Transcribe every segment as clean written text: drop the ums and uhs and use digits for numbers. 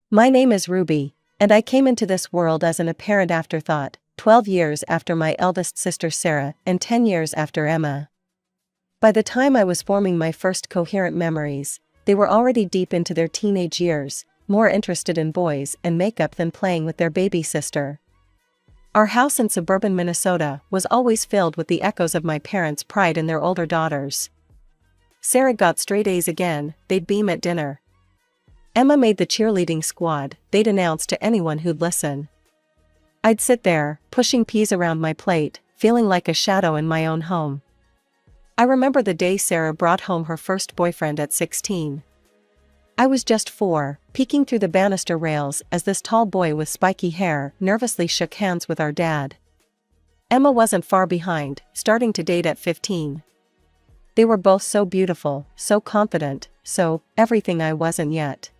My name is Ruby, and I came into this world as an apparent afterthought, 12 years after my eldest sister Sarah and 10 years after Emma. By the time I was forming my first coherent memories, they were already deep into their teenage years, more interested in boys and makeup than playing with their baby sister. Our house in suburban Minnesota was always filled with the echoes of my parents' pride in their older daughters. Sarah got straight A's again, they'd beam at dinner. Emma made the cheerleading squad, they'd announce to anyone who'd listen. I'd sit there, pushing peas around my plate, feeling like a shadow in my own home. I remember the day Sarah brought home her first boyfriend at 16. I was just 4, peeking through the banister rails as this tall boy with spiky hair nervously shook hands with our dad. Emma wasn't far behind, starting to date at 15. They were both so beautiful, so confident, so everything I wasn't yet.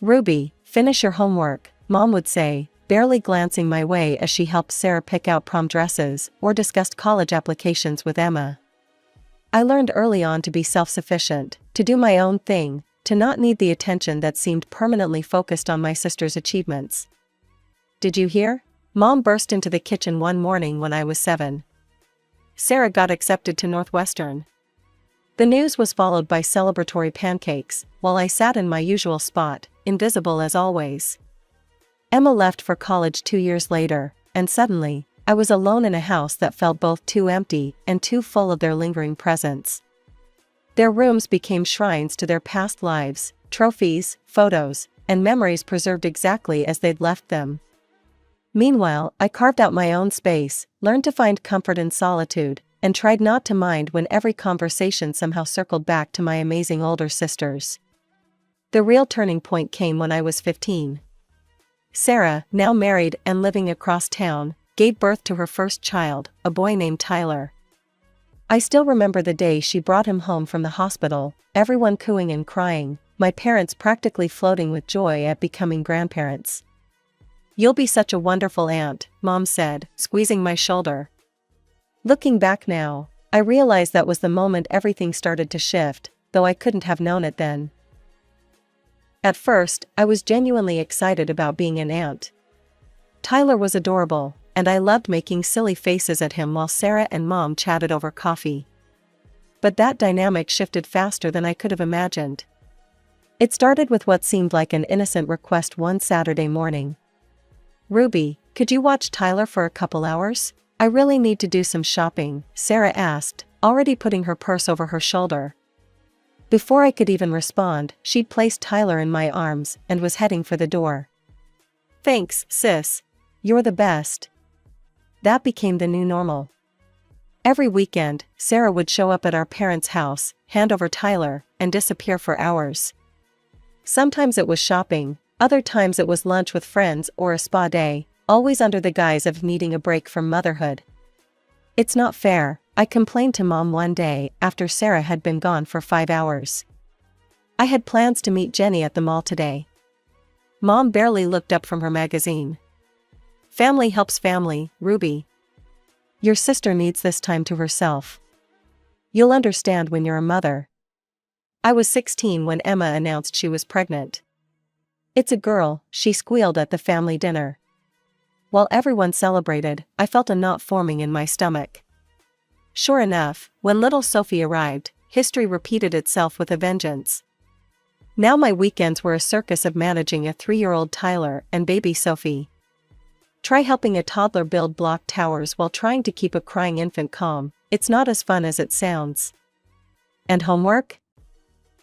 "Ruby, finish your homework," Mom would say, barely glancing my way as she helped Sarah pick out prom dresses or discussed college applications with Emma. I learned early on to be self-sufficient, to do my own thing, to not need the attention that seemed permanently focused on my sister's achievements. "Did you hear?" Mom burst into the kitchen one morning when I was 7. "Sarah got accepted to Northwestern." The news was followed by celebratory pancakes, while I sat in my usual spot, invisible as always. Emma left for college 2 years later, and suddenly, I was alone in a house that felt both too empty and too full of their lingering presence. Their rooms became shrines to their past lives, trophies, photos, and memories preserved exactly as they'd left them. Meanwhile, I carved out my own space, learned to find comfort in solitude, and tried not to mind when every conversation somehow circled back to my amazing older sisters. The real turning point came when I was 15. Sarah, now married and living across town, gave birth to her first child, a boy named Tyler. I still remember the day she brought him home from the hospital, everyone cooing and crying, my parents practically floating with joy at becoming grandparents. "You'll be such a wonderful aunt," Mom said, squeezing my shoulder. Looking back now, I realize that was the moment everything started to shift, though I couldn't have known it then. At first, I was genuinely excited about being an aunt. Tyler was adorable, and I loved making silly faces at him while Sarah and Mom chatted over coffee. But that dynamic shifted faster than I could have imagined. It started with what seemed like an innocent request one Saturday morning. "Ruby, could you watch Tyler for a couple hours? I really need to do some shopping," Sarah asked, already putting her purse over her shoulder. Before I could even respond, she'd placed Tyler in my arms and was heading for the door. "Thanks, sis. You're the best." That became the new normal. Every weekend, Sarah would show up at our parents' house, hand over Tyler, and disappear for hours. Sometimes it was shopping, other times it was lunch with friends or a spa day, always under the guise of needing a break from motherhood. "It's not fair," I complained to Mom one day after Sarah had been gone for 5 hours. "I had plans to meet Jenny at the mall today." Mom barely looked up from her magazine. "Family helps family, Ruby. Your sister needs this time to herself. You'll understand when you're a mother." I was 16 when Emma announced she was pregnant. "It's a girl," she squealed at the family dinner. While everyone celebrated, I felt a knot forming in my stomach. Sure enough, when little Sophie arrived, history repeated itself with a vengeance. Now my weekends were a circus of managing a 3-year-old Tyler and baby Sophie. Try helping a toddler build block towers while trying to keep a crying infant calm. It's not as fun as it sounds. And homework?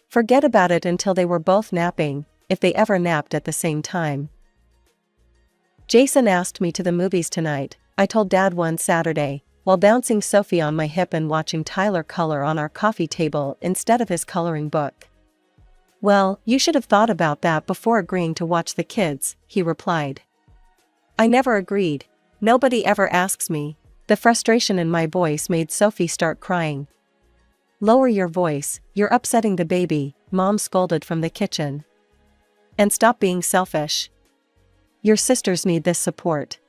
Forget about it until they were both napping, if they ever napped at the same time. "Jason asked me to the movies tonight," I told Dad one Saturday, while bouncing Sophie on my hip and watching Tyler color on our coffee table instead of his coloring book. "Well, you should have thought about that before agreeing to watch the kids," he replied. I never agreed. "Nobody ever asks me." The frustration in my voice made Sophie start crying. "Lower your voice, you're upsetting the baby," Mom scolded from the kitchen. "And stop being selfish. Your sisters need this support."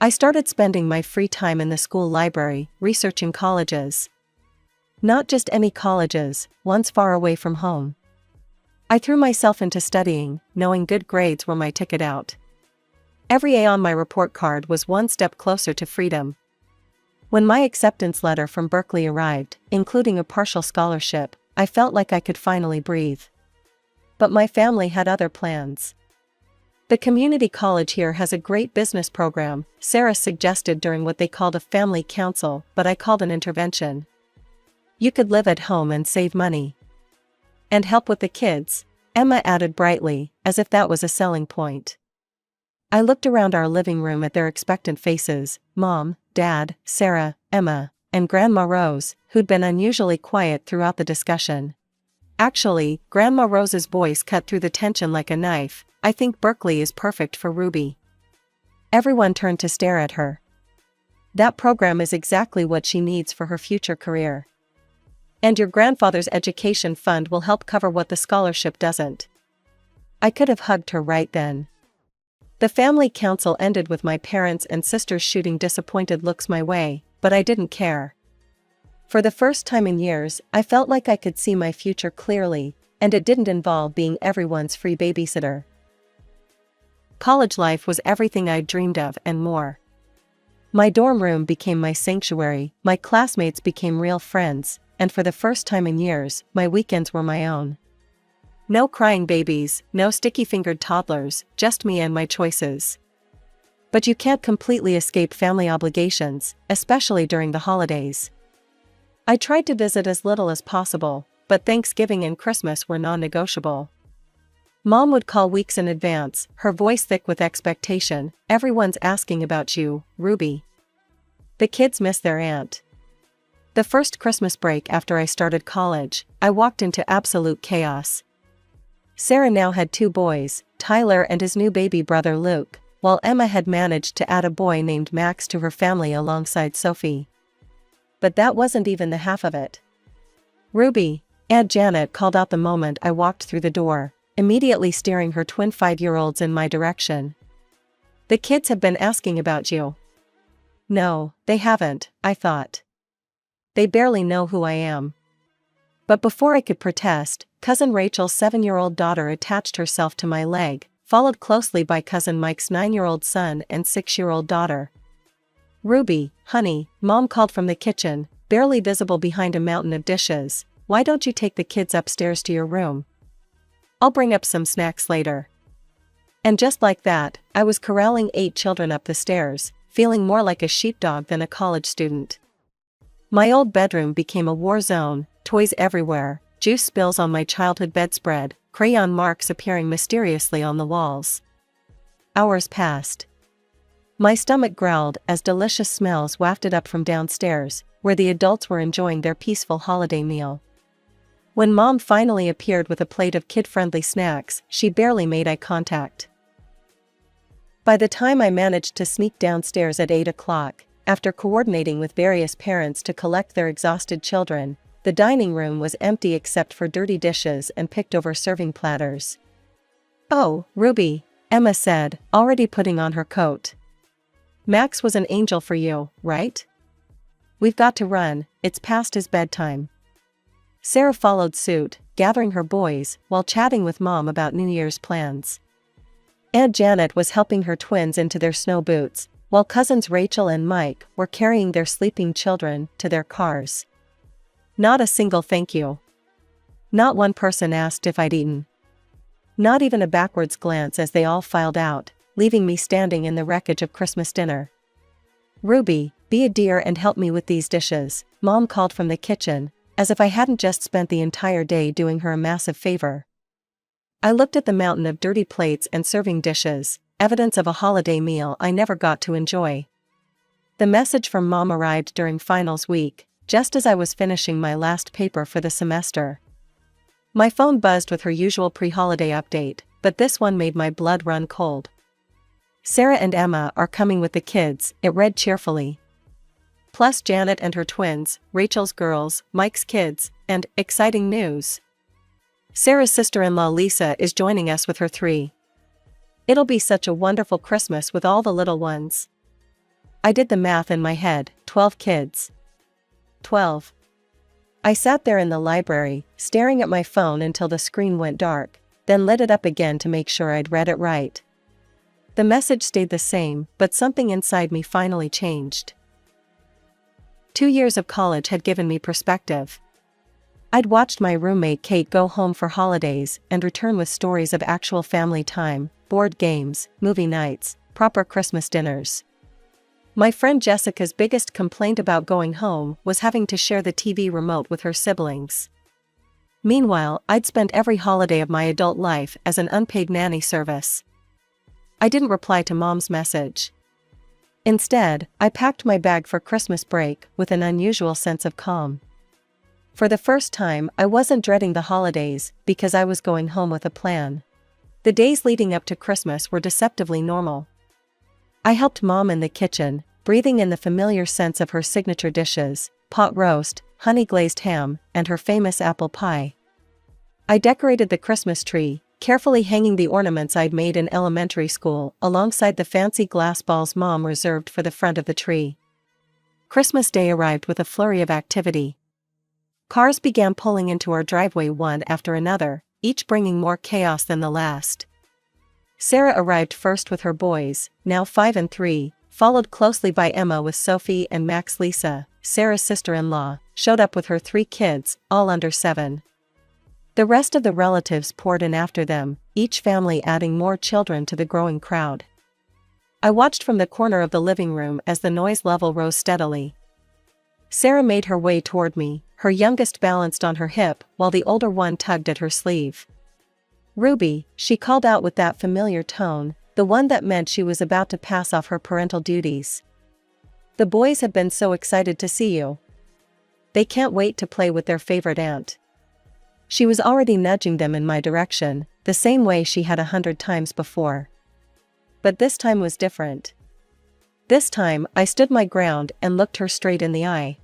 I started spending my free time in the school library, researching colleges. Not just any colleges, ones far away from home. I threw myself into studying, knowing good grades were my ticket out. Every A on my report card was one step closer to freedom. When my acceptance letter from Berkeley arrived, including a partial scholarship, I felt like I could finally breathe. But my family had other plans. The community college here has a great business program, Sarah suggested during what they called a family council, but I called an intervention. You could live at home and save money. And help with the kids, Emma added brightly, as if that was a selling point. I looked around our living room at their expectant faces, Mom, Dad, Sarah, Emma, and Grandma Rose, who'd been unusually quiet throughout the discussion. Actually, Grandma Rose's voice cut through the tension like a knife. I think Berkeley is perfect for Ruby. Everyone turned to stare at her. That program is exactly what she needs for her future career. And your grandfather's education fund will help cover what the scholarship doesn't. I could have hugged her right then. The family council ended with my parents and sisters shooting disappointed looks my way, but I didn't care. For the first time in years, I felt like I could see my future clearly, and it didn't involve being everyone's free babysitter. College life was everything I'd dreamed of and more. My dorm room became my sanctuary, my classmates became real friends, and for the first time in years, my weekends were my own. No crying babies, no sticky-fingered toddlers, just me and my choices. But you can't completely escape family obligations, especially during the holidays. I tried to visit as little as possible, but Thanksgiving and Christmas were non-negotiable. Mom would call weeks in advance, her voice thick with expectation. Everyone's asking about you, Ruby. The kids miss their aunt. The first Christmas break after I started college, I walked into absolute chaos. Sarah now had 2 boys, Tyler and his new baby brother Luke, while Emma had managed to add a boy named Max to her family alongside Sophie. But that wasn't even the half of it. Ruby, Aunt Janet called out the moment I walked through the door, immediately steering her twin 5-year-olds in my direction. The kids have been asking about you. No, they haven't, I thought. They barely know who I am. But before I could protest, Cousin Rachel's 7-year-old daughter attached herself to my leg, followed closely by Cousin Mike's 9-year-old son and 6-year-old daughter. Ruby, honey, Mom called from the kitchen, barely visible behind a mountain of dishes. Why don't you take the kids upstairs to your room? I'll bring up some snacks later. And just like that, I was corralling 8 children up the stairs, feeling more like a sheepdog than a college student. My old bedroom became a war zone, toys everywhere, juice spills on my childhood bedspread, crayon marks appearing mysteriously on the walls. Hours passed. My stomach growled as delicious smells wafted up from downstairs, where the adults were enjoying their peaceful holiday meal. When Mom finally appeared with a plate of kid-friendly snacks, she barely made eye contact. By the time I managed to sneak downstairs at 8 o'clock, after coordinating with various parents to collect their exhausted children, the dining room was empty except for dirty dishes and picked-over serving platters. "Oh, Ruby," Emma said, already putting on her coat. "Max was an angel for you, right? We've got to run, it's past his bedtime." Sarah followed suit, gathering her boys, while chatting with Mom about New Year's plans. Aunt Janet was helping her twins into their snow boots, while cousins Rachel and Mike were carrying their sleeping children to their cars. Not a single thank you. Not one person asked if I'd eaten. Not even a backwards glance as they all filed out, leaving me standing in the wreckage of Christmas dinner. "Ruby, be a dear and help me with these dishes," Mom called from the kitchen, as if I hadn't just spent the entire day doing her a massive favor. I looked at the mountain of dirty plates and serving dishes, evidence of a holiday meal I never got to enjoy. The message from Mom arrived during finals week, just as I was finishing my last paper for the semester. My phone buzzed with her usual pre-holiday update, but this one made my blood run cold. "Sarah and Emma are coming with the kids," it read cheerfully. "Plus Janet and her twins, Rachel's girls, Mike's kids, and exciting news. Sarah's sister-in-law Lisa is joining us with her 3. It'll be such a wonderful Christmas with all the little ones." I did the math in my head, 12 kids. 12. I sat there in the library, staring at my phone until the screen went dark, then lit it up again to make sure I'd read it right. The message stayed the same, but something inside me finally changed. 2 years of college had given me perspective. I'd watched my roommate Kate go home for holidays and return with stories of actual family time, board games, movie nights, proper Christmas dinners. My friend Jessica's biggest complaint about going home was having to share the TV remote with her siblings. Meanwhile, I'd spent every holiday of my adult life as an unpaid nanny service. I didn't reply to Mom's message. Instead, I packed my bag for Christmas break with an unusual sense of calm. For the first time, I wasn't dreading the holidays because I was going home with a plan. The days leading up to Christmas were deceptively normal. I helped Mom in the kitchen, breathing in the familiar scents of her signature dishes, pot roast, honey-glazed ham, and her famous apple pie. I decorated the Christmas tree, carefully hanging the ornaments I'd made in elementary school alongside the fancy glass balls Mom reserved for the front of the tree. Christmas Day arrived with a flurry of activity. Cars began pulling into our driveway one after another, each bringing more chaos than the last. Sarah arrived first with her boys, now 5 and 3, followed closely by Emma with Sophie and Max. Lisa, Sarah's sister-in-law, showed up with her 3 kids, all under 7. The rest of the relatives poured in after them, each family adding more children to the growing crowd. I watched from the corner of the living room as the noise level rose steadily. Sarah made her way toward me, her youngest balanced on her hip while the older one tugged at her sleeve. "Ruby," she called out with that familiar tone, the one that meant she was about to pass off her parental duties. "The boys have been so excited to see you. They can't wait to play with their favorite aunt." She was already nudging them in my direction, the same way she had 100 times before. But this time was different. This time, I stood my ground and looked her straight in the eye.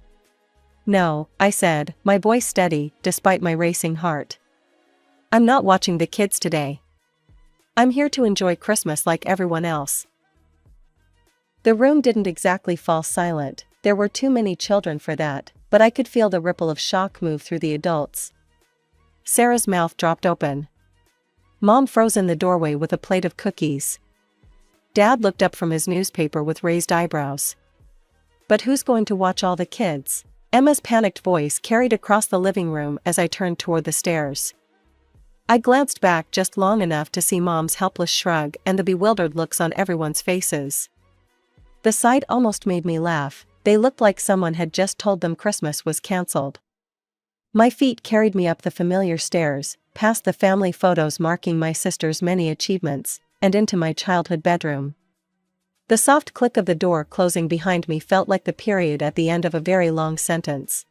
"No," I said, my voice steady, despite my racing heart. "I'm not watching the kids today. I'm here to enjoy Christmas like everyone else." The room didn't exactly fall silent, there were too many children for that, but I could feel the ripple of shock move through the adults. Sarah's mouth dropped open. Mom froze in the doorway with a plate of cookies. Dad looked up from his newspaper with raised eyebrows. "But who's going to watch all the kids?" Emma's panicked voice carried across the living room as I turned toward the stairs. I glanced back just long enough to see Mom's helpless shrug and the bewildered looks on everyone's faces. The sight almost made me laugh, they looked like someone had just told them Christmas was cancelled. My feet carried me up the familiar stairs, past the family photos marking my sister's many achievements, and into my childhood bedroom. The soft click of the door closing behind me felt like the period at the end of a very long sentence.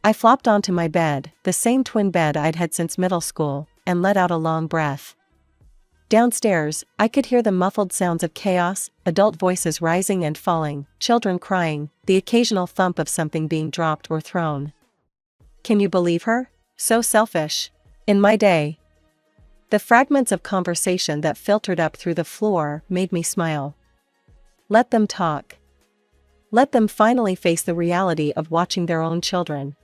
I flopped onto my bed, the same twin bed I'd had since middle school, and let out a long breath. Downstairs, I could hear the muffled sounds of chaos, adult voices rising and falling, children crying, the occasional thump of something being dropped or thrown. Can you believe her? So selfish. In my day. The fragments of conversation that filtered up through the floor made me smile. Let them talk. Let them finally face the reality of watching their own children.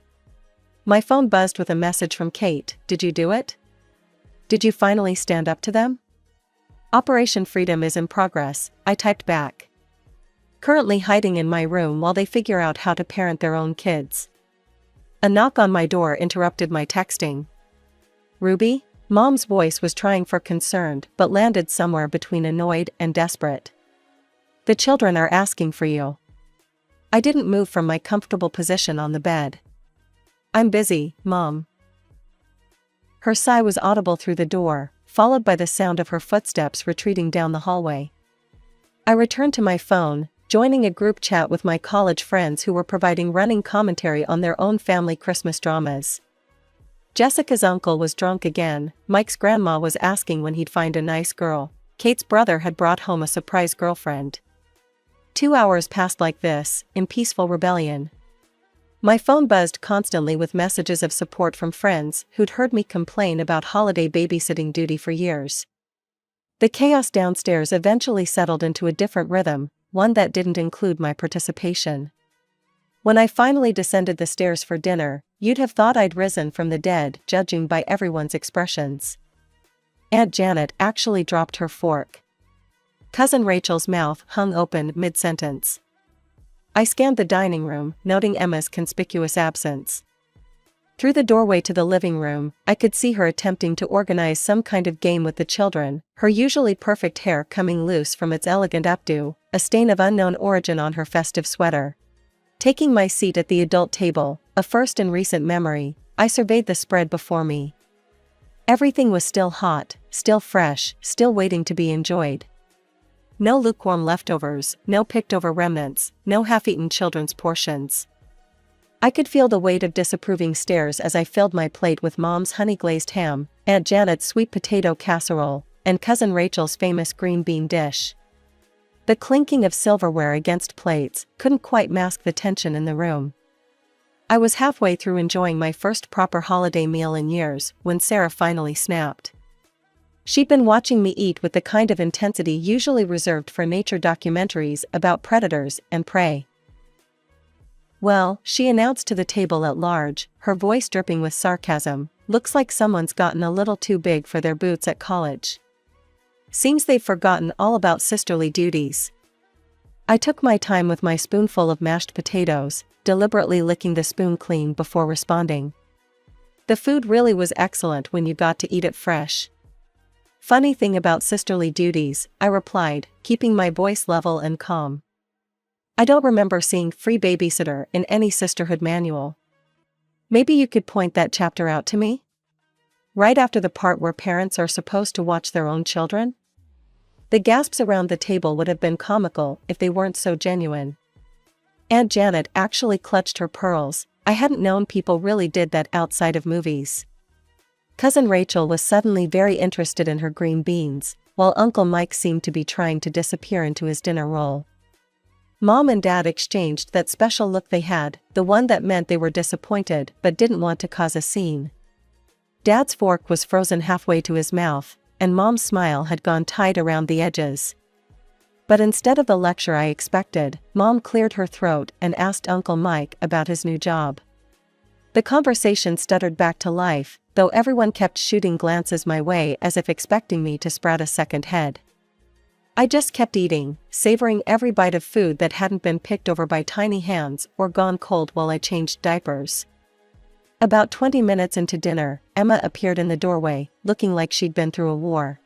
My phone buzzed with a message from Kate. "Did you do it? Did you finally stand up to them?" "Operation Freedom is in progress," I typed back. "Currently hiding in my room while they figure out how to parent their own kids." A knock on my door interrupted my texting. "Ruby?" Mom's voice was trying for concerned but landed somewhere between annoyed and desperate. "The children are asking for you." I didn't move from my comfortable position on the bed. "I'm busy, Mom." Her sigh was audible through the door, followed by the sound of her footsteps retreating down the hallway. I returned to my phone, joining a group chat with my college friends who were providing running commentary on their own family Christmas dramas. Jessica's uncle was drunk again, Mike's grandma was asking when he'd find a nice girl, Kate's brother had brought home a surprise girlfriend. 2 hours passed like this, in peaceful rebellion. My phone buzzed constantly with messages of support from friends who'd heard me complain about holiday babysitting duty for years. The chaos downstairs eventually settled into a different rhythm, one that didn't include my participation. When I finally descended the stairs for dinner, you'd have thought I'd risen from the dead, judging by everyone's expressions. Aunt Janet actually dropped her fork. Cousin Rachel's mouth hung open mid-sentence. I scanned the dining room, noting Emma's conspicuous absence. Through the doorway to the living room, I could see her attempting to organize some kind of game with the children, her usually perfect hair coming loose from its elegant updo, a stain of unknown origin on her festive sweater. Taking my seat at the adult table, a first in recent memory, I surveyed the spread before me. Everything was still hot, still fresh, still waiting to be enjoyed. No lukewarm leftovers, no picked-over remnants, no half-eaten children's portions. I could feel the weight of disapproving stares as I filled my plate with Mom's honey-glazed ham, Aunt Janet's sweet potato casserole, and Cousin Rachel's famous green bean dish. The clinking of silverware against plates couldn't quite mask the tension in the room. I was halfway through enjoying my first proper holiday meal in years when Sarah finally snapped. She'd been watching me eat with the kind of intensity usually reserved for nature documentaries about predators and prey. "Well," she announced to the table at large, her voice dripping with sarcasm, "looks like someone's gotten a little too big for their boots at college. Seems they've forgotten all about sisterly duties." I took my time with my spoonful of mashed potatoes, deliberately licking the spoon clean before responding. "The food really was excellent when you got to eat it fresh." "Funny thing about sisterly duties," I replied, keeping my voice level and calm. "I don't remember seeing free babysitter in any sisterhood manual. Maybe you could point that chapter out to me? Right after the part where parents are supposed to watch their own children?" The gasps around the table would have been comical if they weren't so genuine. Aunt Janet actually clutched her pearls. I hadn't known people really did that outside of movies. Cousin Rachel was suddenly very interested in her green beans, while Uncle Mike seemed to be trying to disappear into his dinner roll. Mom and Dad exchanged that special look they had, the one that meant they were disappointed but didn't want to cause a scene. Dad's fork was frozen halfway to his mouth, and Mom's smile had gone tight around the edges. But instead of the lecture I expected, Mom cleared her throat and asked Uncle Mike about his new job. The conversation stuttered back to life, though everyone kept shooting glances my way as if expecting me to sprout a second head. I just kept eating, savoring every bite of food that hadn't been picked over by tiny hands or gone cold while I changed diapers. About 20 minutes into dinner, Emma appeared in the doorway, looking like she'd been through a war.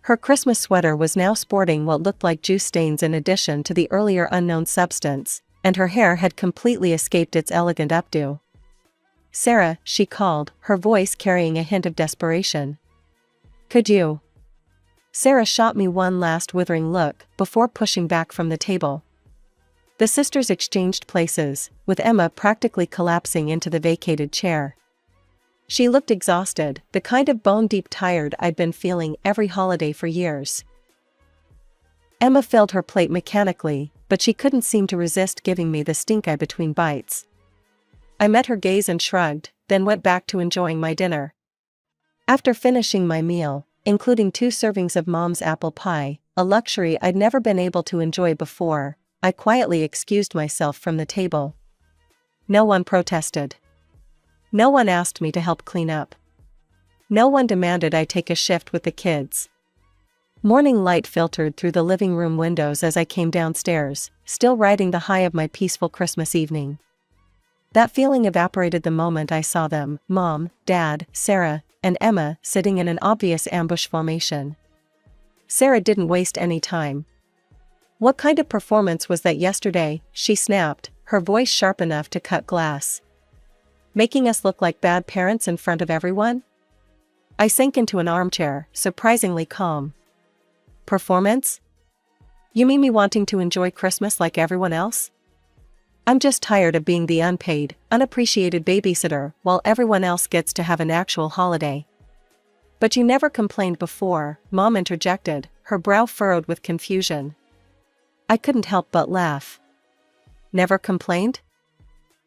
Her Christmas sweater was now sporting what looked like juice stains in addition to the earlier unknown substance, and her hair had completely escaped its elegant updo. "Sarah," she called, her voice carrying a hint of desperation. "Could you?" Sarah shot me one last withering look before pushing back from the table. The sisters exchanged places, with Emma practically collapsing into the vacated chair. She looked exhausted, the kind of bone-deep tired I'd been feeling every holiday for years. Emma filled her plate mechanically, but she couldn't seem to resist giving me the stink eye between bites. I met her gaze and shrugged, then went back to enjoying my dinner. After finishing my meal, including 2 servings of Mom's apple pie, a luxury I'd never been able to enjoy before, I quietly excused myself from the table. No one protested. No one asked me to help clean up. No one demanded I take a shift with the kids. Morning light filtered through the living room windows as I came downstairs, still riding the high of my peaceful Christmas evening. That feeling evaporated the moment I saw them, Mom, Dad, Sarah, and Emma, sitting in an obvious ambush formation. Sarah didn't waste any time. "What kind of performance was that yesterday?" she snapped, her voice sharp enough to cut glass. "Making us look like bad parents in front of everyone?" I sank into an armchair, surprisingly calm. "Performance? You mean me wanting to enjoy Christmas like everyone else? I'm just tired of being the unpaid, unappreciated babysitter while everyone else gets to have an actual holiday." "But you never complained before," Mom interjected, her brow furrowed with confusion. I couldn't help but laugh. "Never complained?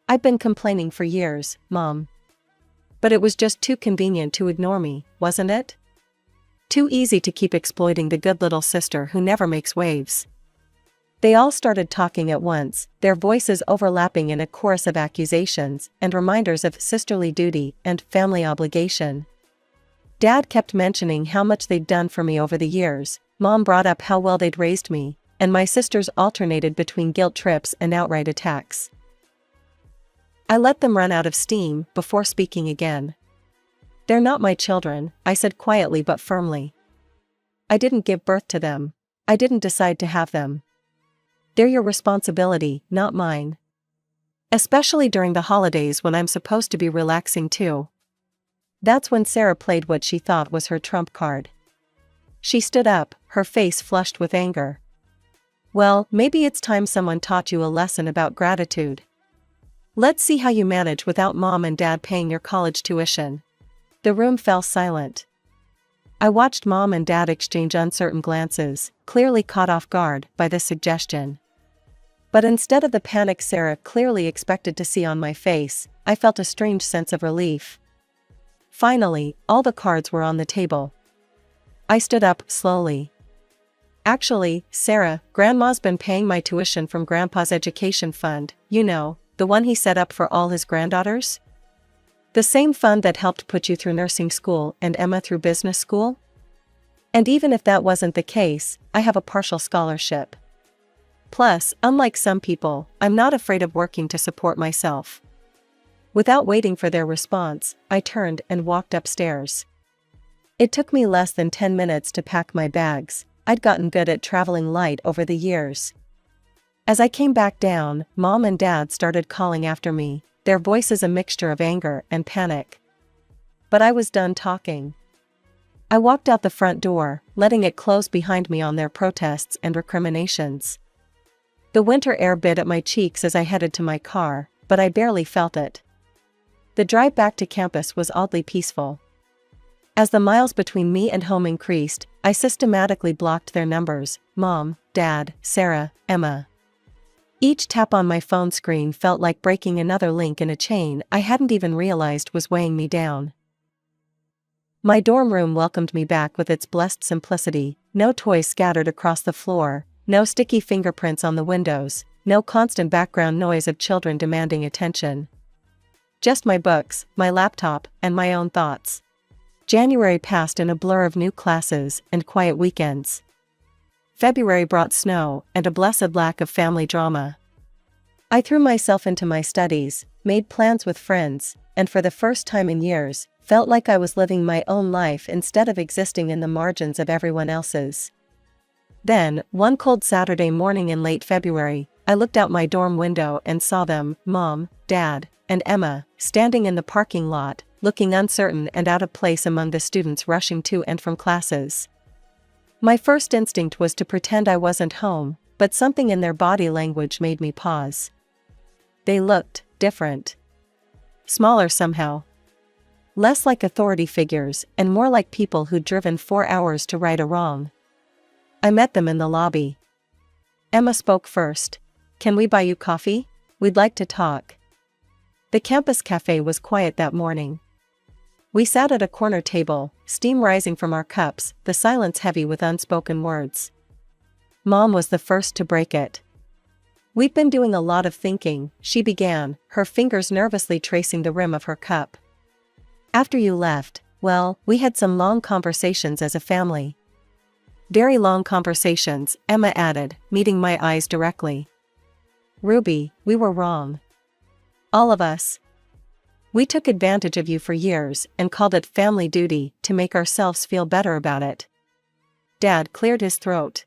I've been complaining for years, Mom. But it was just too convenient to ignore me, wasn't it? Too easy to keep exploiting the good little sister who never makes waves." They all started talking at once, their voices overlapping in a chorus of accusations and reminders of sisterly duty and family obligation. Dad kept mentioning how much they'd done for me over the years, Mom brought up how well they'd raised me, and my sisters alternated between guilt trips and outright attacks. I let them run out of steam before speaking again. They're not my children, I said quietly but firmly. I didn't give birth to them. I didn't decide to have them. They're your responsibility, not mine. Especially during the holidays when I'm supposed to be relaxing too. That's when Sarah played what she thought was her trump card. She stood up, her face flushed with anger. Well, maybe it's time someone taught you a lesson about gratitude. Let's see how you manage without Mom and Dad paying your college tuition. The room fell silent. I watched Mom and Dad exchange uncertain glances, clearly caught off guard by this suggestion. But instead of the panic Sarah clearly expected to see on my face, I felt a strange sense of relief. Finally, all the cards were on the table. I stood up slowly. Actually, Sarah, Grandma's been paying my tuition from Grandpa's education fund, you know, the one he set up for all his granddaughters? The same fund that helped put you through nursing school and Emma through business school? And even if that wasn't the case, I have a partial scholarship. Plus, unlike some people, I'm not afraid of working to support myself. Without waiting for their response, I turned and walked upstairs. It took me less than 10 minutes to pack my bags. I'd gotten good at traveling light over the years. As I came back down, Mom and Dad started calling after me, their voices a mixture of anger and panic. But I was done talking. I walked out the front door, letting it close behind me on their protests and recriminations. The winter air bit at my cheeks as I headed to my car, but I barely felt it. The drive back to campus was oddly peaceful. As the miles between me and home increased, I systematically blocked their numbers: Mom, Dad, Sarah, Emma. Each tap on my phone screen felt like breaking another link in a chain I hadn't even realized was weighing me down. My dorm room welcomed me back with its blessed simplicity: no toys scattered across the floor, no sticky fingerprints on the windows, no constant background noise of children demanding attention. Just my books, my laptop, and my own thoughts. January passed in a blur of new classes and quiet weekends. February brought snow and a blessed lack of family drama. I threw myself into my studies, made plans with friends, and for the first time in years, felt like I was living my own life instead of existing in the margins of everyone else's. Then, one cold Saturday morning in late February, I looked out my dorm window and saw them, Mom, Dad, and Emma, standing in the parking lot, looking uncertain and out of place among the students rushing to and from classes. My first instinct was to pretend I wasn't home, but something in their body language made me pause. They looked different. Smaller somehow. Less like authority figures, and more like people who'd driven 4 hours to right a wrong. I met them in the lobby. Emma spoke first. "Can we buy you coffee? We'd like to talk." The campus cafe was quiet that morning. We sat at a corner table, steam rising from our cups, the silence heavy with unspoken words. Mom was the first to break it. "We've been doing a lot of thinking," she began, her fingers nervously tracing the rim of her cup. "After you left, well, we had some long conversations as a family." "Very long conversations," Emma added, meeting my eyes directly. "Ruby, we were wrong. All of us. We took advantage of you for years and called it family duty to make ourselves feel better about it." Dad cleared his throat.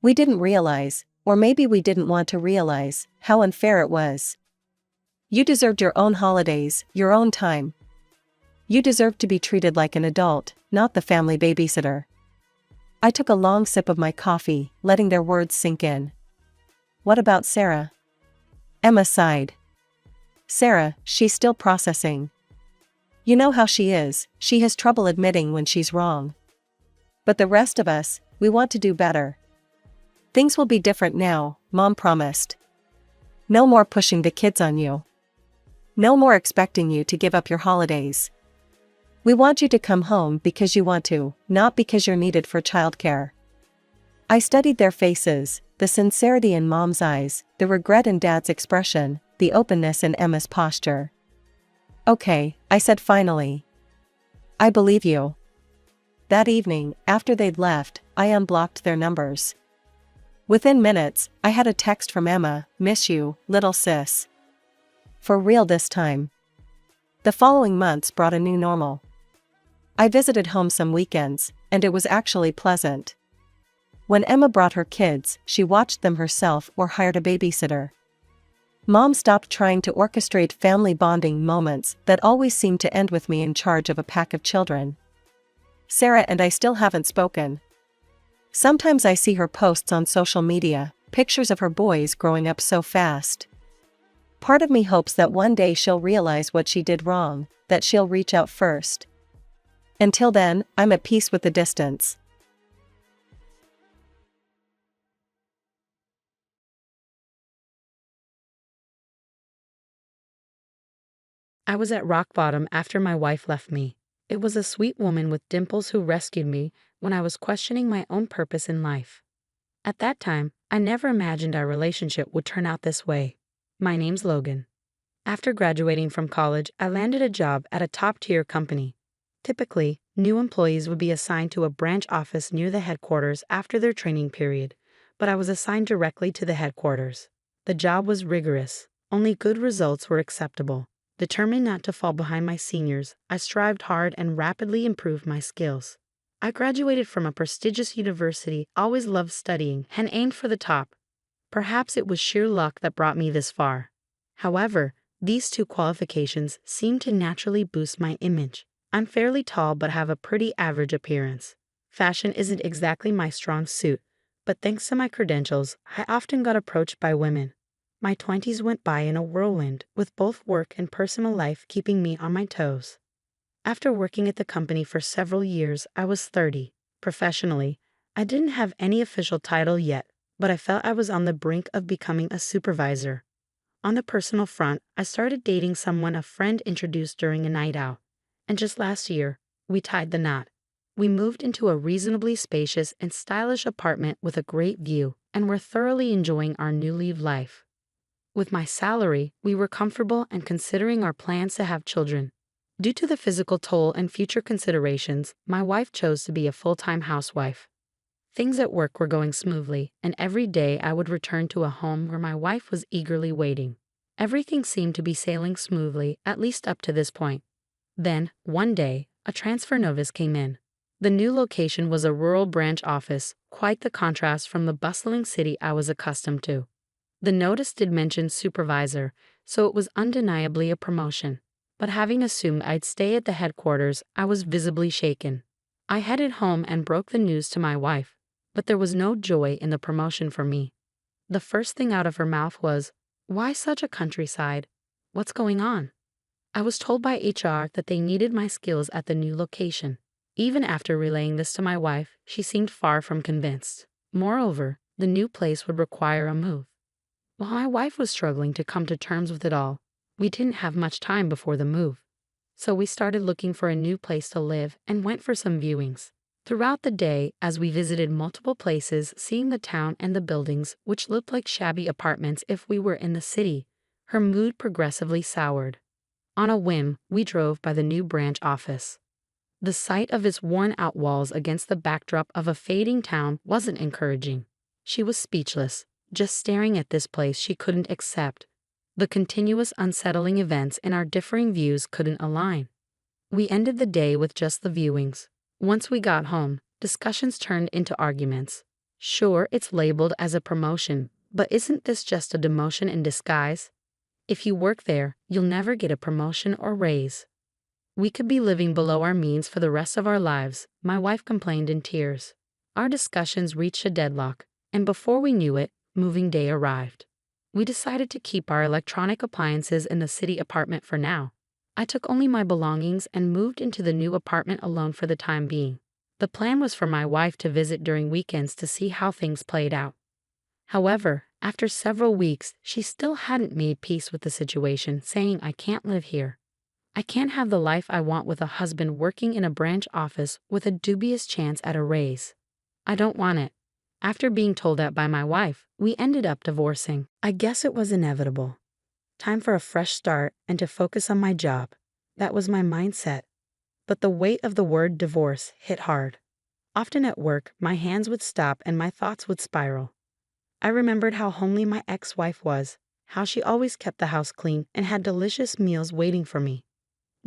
"We didn't realize, or maybe we didn't want to realize, how unfair it was. You deserved your own holidays, your own time. You deserved to be treated like an adult, not the family babysitter." I took a long sip of my coffee, letting their words sink in. "What about Sarah?" Emma sighed. "Sarah, she's still processing. You know how she is, she has trouble admitting when she's wrong. But the rest of us, we want to do better. Things will be different now," Mom promised. "No more pushing the kids on you. No more expecting you to give up your holidays. We want you to come home because you want to, not because you're needed for childcare." I studied their faces, the sincerity in Mom's eyes, the regret in Dad's expression, the openness in Emma's posture. "Okay," I said finally. I believe you. That evening, after they'd left, I unblocked their numbers. Within minutes, I had a text from Emma, "Miss you, little sis. For real this time." The following months brought a new normal. I visited home some weekends, and it was actually pleasant. When Emma brought her kids, she watched them herself or hired a babysitter. Mom stopped trying to orchestrate family bonding moments that always seemed to end with me in charge of a pack of children. Sarah and I still haven't spoken. Sometimes I see her posts on social media, pictures of her boys growing up so fast. Part of me hopes that one day she'll realize what she did wrong, that she'll reach out first. Until then, I'm at peace with the distance. I was at rock bottom after my wife left me. It was a sweet woman with dimples who rescued me when I was questioning my own purpose in life. At that time, I never imagined our relationship would turn out this way. My name's Logan. After graduating from college, I landed a job at a top-tier company. Typically, new employees would be assigned to a branch office near the headquarters after their training period, but I was assigned directly to the headquarters. The job was rigorous. Only good results were acceptable. Determined not to fall behind my seniors, I strived hard and rapidly improved my skills. I graduated from a prestigious university, always loved studying, and aimed for the top. Perhaps it was sheer luck that brought me this far. However, these two qualifications seem to naturally boost my image. I'm fairly tall but have a pretty average appearance. Fashion isn't exactly my strong suit, but thanks to my credentials, I often got approached by women. My 20s went by in a whirlwind, with both work and personal life keeping me on my toes. After working at the company for several years, I was 30. Professionally, I didn't have any official title yet, but I felt I was on the brink of becoming a supervisor. On the personal front, I started dating someone a friend introduced during a night out, and just last year, we tied the knot. We moved into a reasonably spacious and stylish apartment with a great view, and we're thoroughly enjoying our new life. With my salary, we were comfortable and considering our plans to have children. Due to the physical toll and future considerations, my wife chose to be a full-time housewife. Things at work were going smoothly, and every day I would return to a home where my wife was eagerly waiting. Everything seemed to be sailing smoothly, at least up to this point. Then, one day, a transfer notice came in. The new location was a rural branch office, quite the contrast from the bustling city I was accustomed to. The notice did mention supervisor, so it was undeniably a promotion. But having assumed I'd stay at the headquarters, I was visibly shaken. I headed home and broke the news to my wife, but there was no joy in the promotion for me. The first thing out of her mouth was, "Why such a countryside? What's going on?" I was told by HR that they needed my skills at the new location. Even after relaying this to my wife, she seemed far from convinced. Moreover, the new place would require a move. While my wife was struggling to come to terms with it all, we didn't have much time before the move. So we started looking for a new place to live and went for some viewings. Throughout the day, as we visited multiple places, seeing the town and the buildings, which looked like shabby apartments if we were in the city, her mood progressively soured. On a whim, we drove by the new branch office. The sight of its worn-out walls against the backdrop of a fading town wasn't encouraging. She was speechless, just staring at this place she couldn't accept. The continuous unsettling events and our differing views couldn't align. We ended the day with just the viewings. Once we got home, discussions turned into arguments. Sure, it's labeled as a promotion, but isn't this just a demotion in disguise? If you work there, you'll never get a promotion or raise. We could be living below our means for the rest of our lives, my wife complained in tears. Our discussions reached a deadlock, and before we knew it, moving day arrived. We decided to keep our electronic appliances in the city apartment for now. I took only my belongings and moved into the new apartment alone for the time being. The plan was for my wife to visit during weekends to see how things played out. However, after several weeks, she still hadn't made peace with the situation, saying, "I can't live here. I can't have the life I want with a husband working in a branch office with a dubious chance at a raise. I don't want it." After being told that by my wife, we ended up divorcing. I guess it was inevitable. Time for a fresh start and to focus on my job. That was my mindset. but the weight of the word divorce hit hard. Often at work, my hands would stop and my thoughts would spiral. I remembered how homely my ex-wife was, how she always kept the house clean and had delicious meals waiting for me.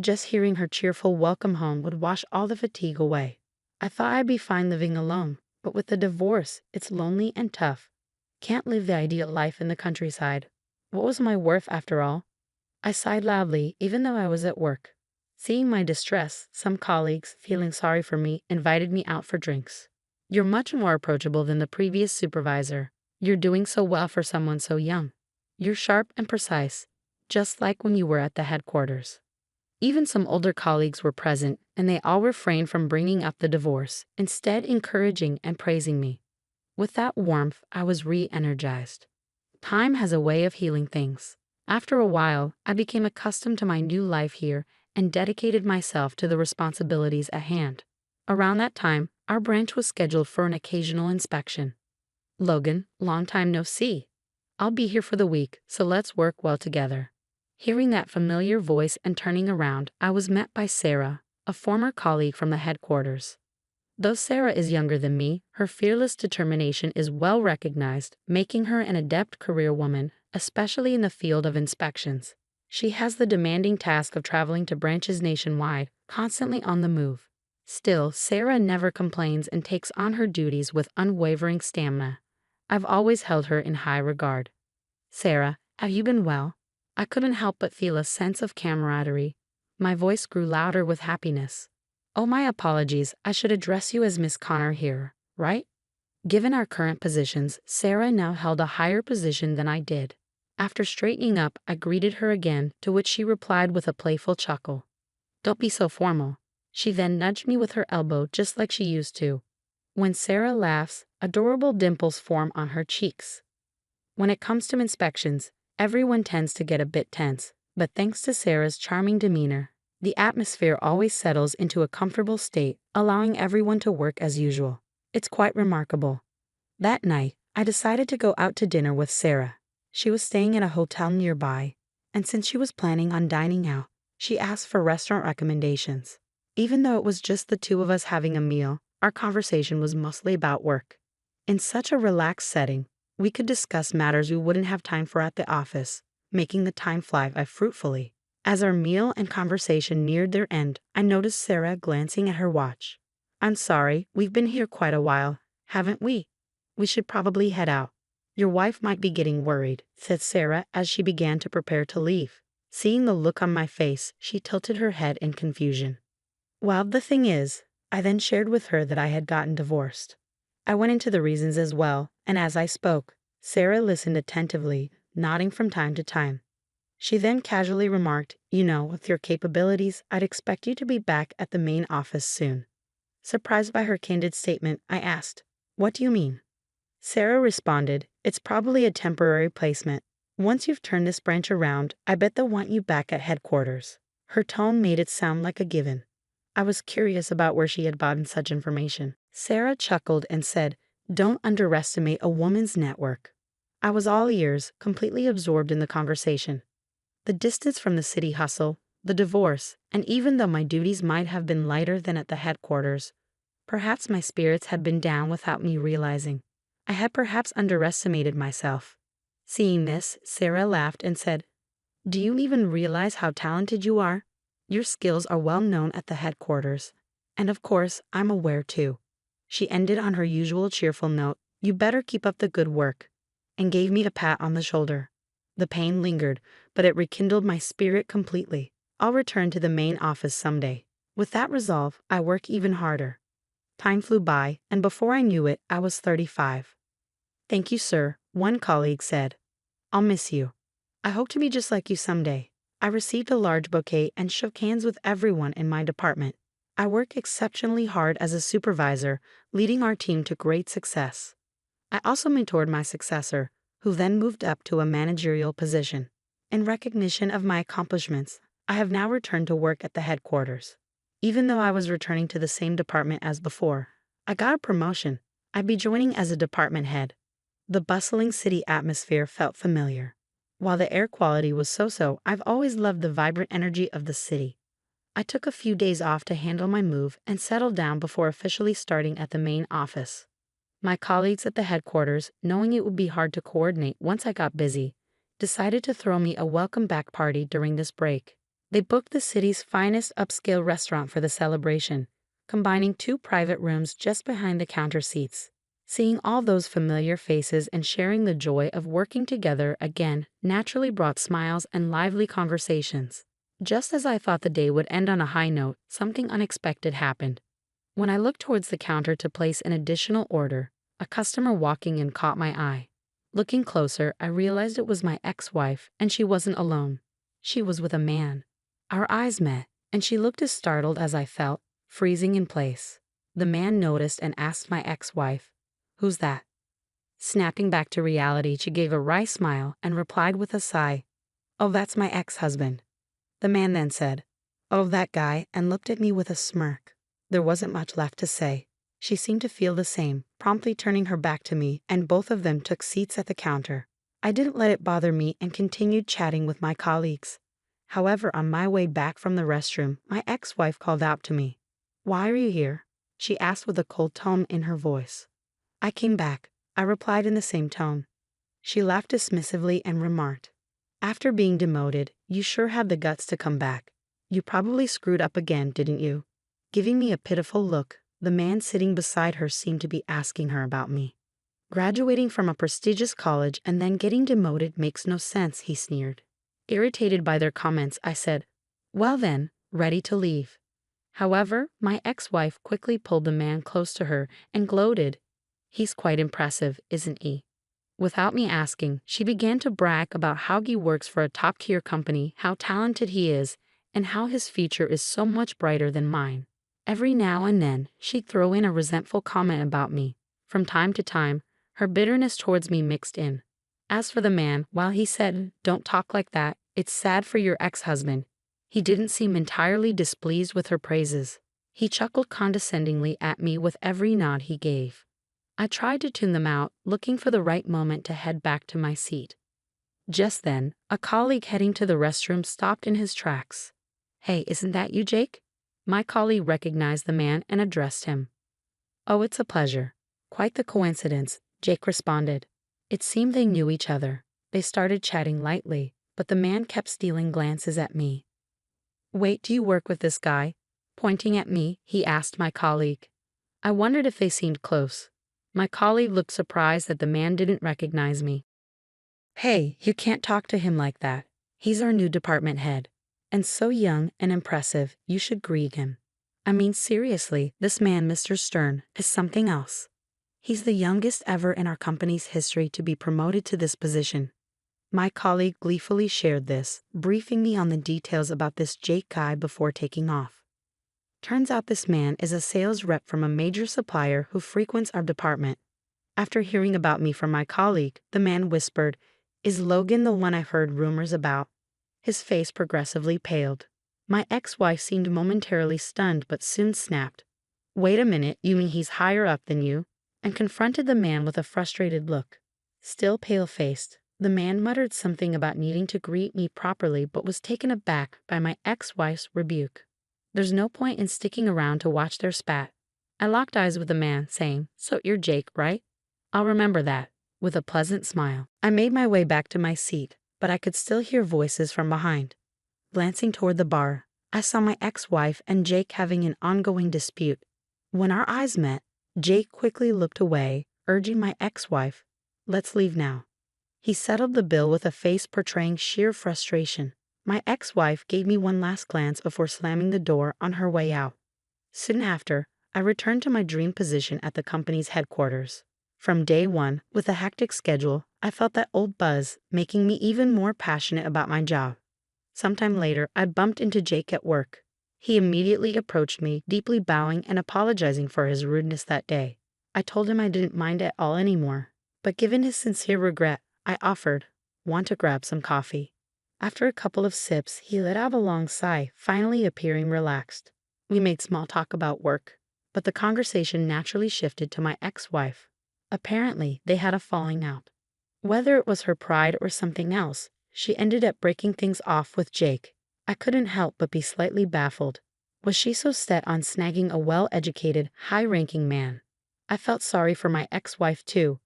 Just hearing her cheerful welcome home would wash all the fatigue away. I thought I'd be fine living alone, but with the divorce, it's lonely and tough. Can't live the ideal life in the countryside. What was my worth after all? I sighed loudly, even though I was at work. Seeing my distress, some colleagues, feeling sorry for me, invited me out for drinks. "You're much more approachable than the previous supervisor. You're doing so well for someone so young. You're sharp and precise, just like when you were at the headquarters." Even some older colleagues were present, and they all refrained from bringing up the divorce, instead encouraging and praising me. With that warmth, I was re-energized. Time has a way of healing things. After a while, I became accustomed to my new life here and dedicated myself to the responsibilities at hand. Around that time, our branch was scheduled for an occasional inspection. "Logan, long time no see. I'll be here for the week, so let's work well together." Hearing that familiar voice and turning around, I was met by Sarah, a former colleague from the headquarters. Though Sarah is younger than me, her fearless determination is well recognized, making her an adept career woman, especially in the field of inspections. She has the demanding task of traveling to branches nationwide, constantly on the move. Still, Sarah never complains and takes on her duties with unwavering stamina. I've always held her in high regard. "Sarah, have you been well?" I couldn't help but feel a sense of camaraderie. My voice grew louder with happiness. "Oh, my apologies, I should address you as Miss Connor here, right?" Given our current positions, Sarah now held a higher position than I did. After straightening up, I greeted her again, to which she replied with a playful chuckle. "Don't be so formal." She then nudged me with her elbow just like she used to. When Sarah laughs, adorable dimples form on her cheeks. When it comes to inspections, everyone tends to get a bit tense, but thanks to Sarah's charming demeanor, the atmosphere always settles into a comfortable state, allowing everyone to work as usual. It's quite remarkable. That night, I decided to go out to dinner with Sarah. She was staying at a hotel nearby, and since she was planning on dining out, she asked for restaurant recommendations. Even though it was just the two of us having a meal, our conversation was mostly about work. In such a relaxed setting, we could discuss matters we wouldn't have time for at the office, making the time fly by fruitfully. As our meal and conversation neared their end, I noticed Sarah glancing at her watch. "I'm sorry, we've been here quite a while, haven't we? We should probably head out. Your wife might be getting worried," said Sarah as she began to prepare to leave. Seeing the look on my face, she tilted her head in confusion. "Well, the thing is," I then shared with her that I had gotten divorced. I went into the reasons as well, and as I spoke, Sarah listened attentively, nodding from time to time. She then casually remarked, "You know, with your capabilities, I'd expect you to be back at the main office soon." Surprised by her candid statement, I asked, "What do you mean?" Sarah responded, "It's probably a temporary placement. Once you've turned this branch around, I bet they'll want you back at headquarters." Her tone made it sound like a given. I was curious about where she had gotten such information. Sarah chuckled and said, "Don't underestimate a woman's network." I was all ears, completely absorbed in the conversation. The distance from the city hustle, the divorce, and even though my duties might have been lighter than at the headquarters, perhaps my spirits had been down without me realizing. I had perhaps underestimated myself. Seeing this, Sarah laughed and said, "Do you even realize how talented you are? Your skills are well known at the headquarters. And of course, I'm aware too." She ended on her usual cheerful note, "You better keep up the good work," and gave me a pat on the shoulder. The pain lingered, but it rekindled my spirit completely. I'll return to the main office someday. With that resolve, I worked even harder. Time flew by, and before I knew it, I was 35. "Thank you, sir," one colleague said. "I'll miss you. I hope to be just like you someday." I received a large bouquet and shook hands with everyone in my department. I work exceptionally hard as a supervisor, leading our team to great success. I also mentored my successor, who then moved up to a managerial position. In recognition of my accomplishments, I have now returned to work at the headquarters. Even though I was returning to the same department as before, I got a promotion. I'd be joining as a department head. The bustling city atmosphere felt familiar. While the air quality was so-so, I've always loved the vibrant energy of the city. I took a few days off to handle my move and settle down before officially starting at the main office. My colleagues at the headquarters, knowing it would be hard to coordinate once I got busy, decided to throw me a welcome back party during this break. They booked the city's finest upscale restaurant for the celebration, combining 2 private rooms just behind the counter seats. Seeing all those familiar faces and sharing the joy of working together again naturally brought smiles and lively conversations. Just as I thought the day would end on a high note, something unexpected happened. When I looked towards the counter to place an additional order, a customer walking in caught my eye. Looking closer, I realized it was my ex-wife, and she wasn't alone. She was with a man. Our eyes met, and she looked as startled as I felt, freezing in place. The man noticed and asked my ex-wife, "Who's that?" Snapping back to reality, she gave a wry smile and replied with a sigh, "Oh, that's my ex-husband." The man then said, "Oh, that guy," and looked at me with a smirk. There wasn't much left to say. She seemed to feel the same, promptly turning her back to me, and both of them took seats at the counter. I didn't let it bother me and continued chatting with my colleagues. However, on my way back from the restroom, my ex-wife called out to me. "Why are you here?" she asked with a cold tone in her voice. "I came back," I replied in the same tone. She laughed dismissively and remarked, "After being demoted, you sure had the guts to come back. You probably screwed up again, didn't you?" Giving me a pitiful look, the man sitting beside her seemed to be asking her about me. "Graduating from a prestigious college and then getting demoted makes no sense," he sneered. Irritated by their comments, I said, "Well then, ready to leave." However, my ex-wife quickly pulled the man close to her and gloated, "He's quite impressive, isn't he?" Without me asking, she began to brag about how he works for a top-tier company, how talented he is, and how his future is so much brighter than mine. Every now and then, she'd throw in a resentful comment about me. From time to time, her bitterness towards me mixed in. As for the man, while he said, "Don't talk like that, it's sad for your ex-husband," he didn't seem entirely displeased with her praises. He chuckled condescendingly at me with every nod he gave. I tried to tune them out, looking for the right moment to head back to my seat. Just then, a colleague heading to the restroom stopped in his tracks. "Hey, isn't that you, Jake?" My colleague recognized the man and addressed him. "Oh, it's a pleasure." "Quite the coincidence," Jake responded. It seemed they knew each other. They started chatting lightly, but the man kept stealing glances at me. "Wait, do you work with this guy?" Pointing at me, he asked my colleague. I wondered if they seemed close. My colleague looked surprised that the man didn't recognize me. "Hey, you can't talk to him like that. He's our new department head. And so young and impressive, you should greet him. I mean, seriously, this man, Mr. Stern, is something else. He's the youngest ever in our company's history to be promoted to this position." My colleague gleefully shared this, briefing me on the details about this Jake guy before taking off. Turns out this man is a sales rep from a major supplier who frequents our department. After hearing about me from my colleague, the man whispered, "Is Logan the one I've heard rumors about?" His face progressively paled. My ex-wife seemed momentarily stunned but soon snapped, "Wait a minute, you mean he's higher up than you?" and confronted the man with a frustrated look. Still pale-faced, the man muttered something about needing to greet me properly but was taken aback by my ex-wife's rebuke. There's no point in sticking around to watch their spat. I locked eyes with the man, saying, "So you're Jake, right? I'll remember that," with a pleasant smile. I made my way back to my seat, but I could still hear voices from behind. Glancing toward the bar, I saw my ex-wife and Jake having an ongoing dispute. When our eyes met, Jake quickly looked away, urging my ex-wife, "Let's leave now." He settled the bill with a face portraying sheer frustration. My ex-wife gave me one last glance before slamming the door on her way out. Soon after, I returned to my dream position at the company's headquarters. From day one, with a hectic schedule, I felt that old buzz, making me even more passionate about my job. Sometime later, I bumped into Jake at work. He immediately approached me, deeply bowing and apologizing for his rudeness that day. I told him I didn't mind at all anymore, but given his sincere regret, I offered, "Want to grab some coffee?" After a couple of sips, he let out a long sigh, finally appearing relaxed. We made small talk about work, but the conversation naturally shifted to my ex-wife. Apparently, they had a falling out. Whether it was her pride or something else, she ended up breaking things off with Jake. I couldn't help but be slightly baffled. Was she so set on snagging a well-educated, high-ranking man? I felt sorry for my ex-wife too.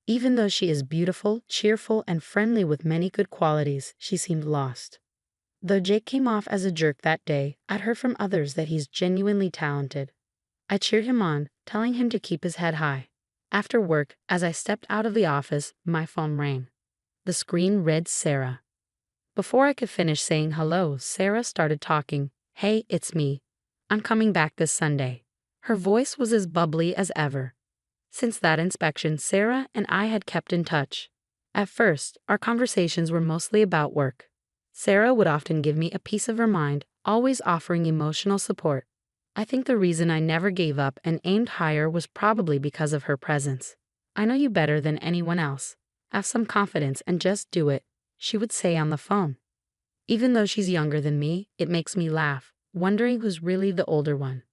Even though she is beautiful, cheerful, and friendly with many good qualities, she seemed lost. Though Jake came off as a jerk that day, I'd heard from others that he's genuinely talented. I cheered him on, telling him to keep his head high. After work, as I stepped out of the office, my phone rang. The screen read Sarah. Before I could finish saying hello, Sarah started talking. "Hey, it's me. I'm coming back this Sunday." Her voice was as bubbly as ever. Since that inspection, Sarah and I had kept in touch. At first, our conversations were mostly about work. Sarah would often give me a piece of her mind, always offering emotional support. I think the reason I never gave up and aimed higher was probably because of her presence. "I know you better than anyone else. Have some confidence and just do it," she would say on the phone. Even though she's younger than me, it makes me laugh, wondering who's really the older one.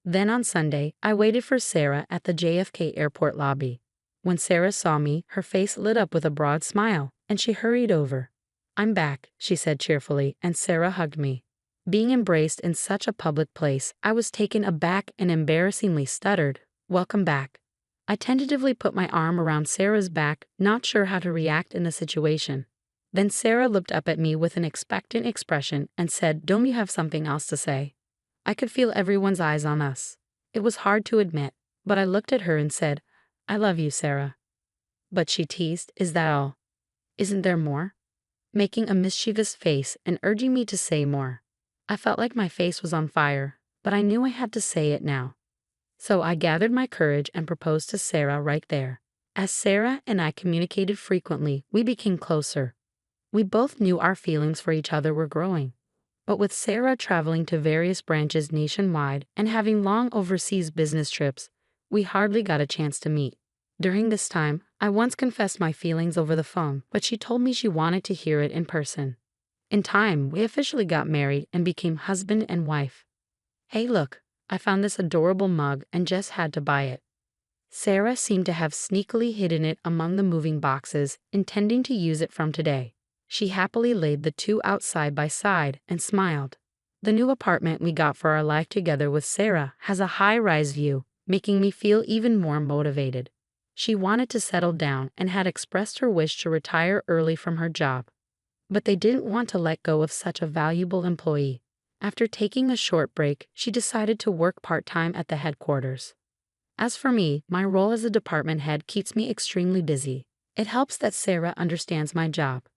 Then on Sunday, I waited for Sarah at the JFK airport lobby. When Sarah saw me, her face lit up with a broad smile, and she hurried over. "I'm back," she said cheerfully, and Sarah hugged me. Being embraced in such a public place, I was taken aback and embarrassingly stuttered, "Welcome back." I tentatively put my arm around Sarah's back, not sure how to react in the situation. Then Sarah looked up at me with an expectant expression and said, "Don't you have something else to say?" I could feel everyone's eyes on us. It was hard to admit, but I looked at her and said, "I love you, Sarah." But she teased, "Is that all? Isn't there more?" making a mischievous face and urging me to say more. I felt like my face was on fire, but I knew I had to say it now. So I gathered my courage and proposed to Sarah right there. As Sarah and I communicated frequently, we became closer. We both knew our feelings for each other were growing. But with Sarah traveling to various branches nationwide and having long overseas business trips, we hardly got a chance to meet. During this time, I once confessed my feelings over the phone, but she told me she wanted to hear it in person. In time, we officially got married and became husband and wife. "Hey, look, I found this adorable mug and just had to buy it." Sarah seemed to have sneakily hidden it among the moving boxes, intending to use it from today. She happily laid the two out side by side and smiled. The new apartment we got for our life together with Sarah has a high-rise view, making me feel even more motivated. She wanted to settle down and had expressed her wish to retire early from her job. But they didn't want to let go of such a valuable employee. After taking a short break, she decided to work part-time at the headquarters. As for me, my role as a department head keeps me extremely busy. It helps that Sarah understands my job.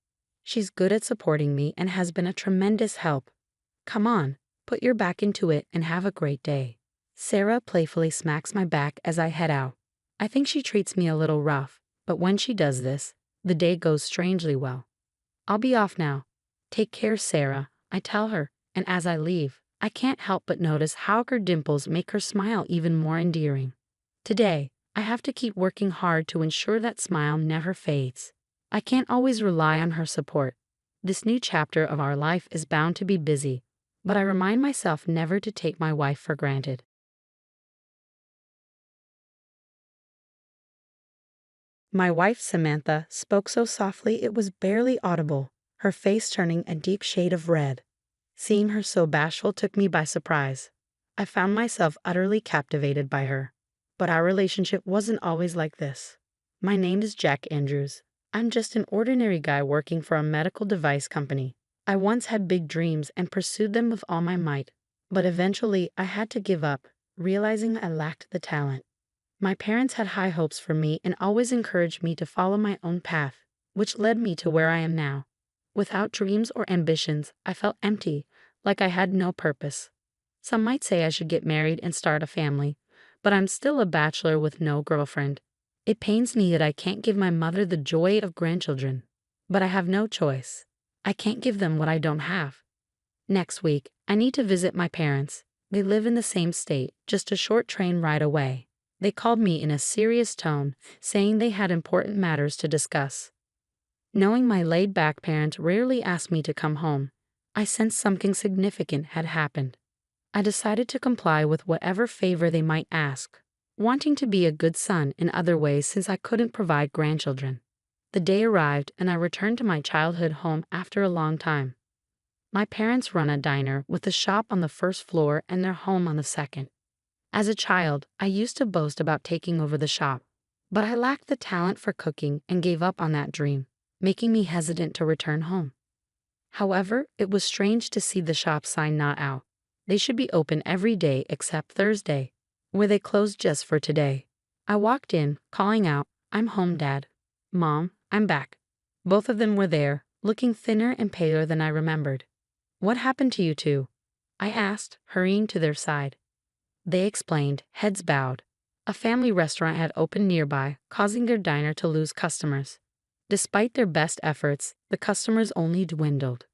She's good at supporting me and has been a tremendous help. "Come on, put your back into it and have a great day." Sarah playfully smacks my back as I head out. I think she treats me a little rough, but when she does this, the day goes strangely well. "I'll be off now. Take care, Sarah," I tell her, and as I leave, I can't help but notice how her dimples make her smile even more endearing. Today, I have to keep working hard to ensure that smile never fades. I can't always rely on her support. This new chapter of our life is bound to be busy, but I remind myself never to take my wife for granted. My wife, Samantha, spoke so softly it was barely audible, her face turning a deep shade of red. Seeing her so bashful took me by surprise. I found myself utterly captivated by her. But our relationship wasn't always like this. "My name is Jack Andrews. I'm just an ordinary guy working for a medical device company. I once had big dreams and pursued them with all my might, but eventually I had to give up, realizing I lacked the talent. My parents had high hopes for me and always encouraged me to follow my own path, which led me to where I am now. Without dreams or ambitions, I felt empty, like I had no purpose. Some might say I should get married and start a family, but I'm still a bachelor with no girlfriend. It pains me that I can't give my mother the joy of grandchildren. But I have no choice. I can't give them what I don't have. Next week, I need to visit my parents. They live in the same state, just a short train ride away. They called me in a serious tone, saying they had important matters to discuss. Knowing my laid-back parents rarely asked me to come home, I sensed something significant had happened. I decided to comply with whatever favor they might ask, wanting to be a good son in other ways since I couldn't provide grandchildren. The day arrived and I returned to my childhood home after a long time. My parents run a diner with a shop on the first floor and their home on the second. As a child, I used to boast about taking over the shop, but I lacked the talent for cooking and gave up on that dream, making me hesitant to return home. However, it was strange to see the shop sign not out. They should be open every day except Thursday, where they closed just for today. I walked in, calling out, "I'm home, Dad." "Mom, I'm back." Both of them were there, looking thinner and paler than I remembered. "What happened to you two?" I asked, hurrying to their side. They explained, heads bowed. A family restaurant had opened nearby, causing their diner to lose customers. Despite their best efforts, the customers only dwindled.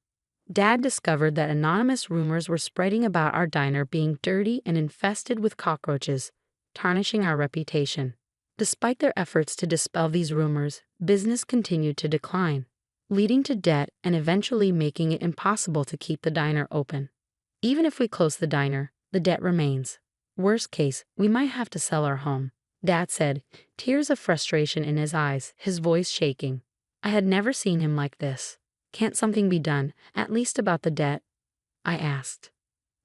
Dad discovered that anonymous rumors were spreading about our diner being dirty and infested with cockroaches, tarnishing our reputation. Despite their efforts to dispel these rumors, business continued to decline, leading to debt and eventually making it impossible to keep the diner open. Even if we close the diner, the debt remains. Worst case, we might have to sell our home, Dad said, tears of frustration in his eyes, his voice shaking. I had never seen him like this. "Can't something be done, at least about the debt?" I asked.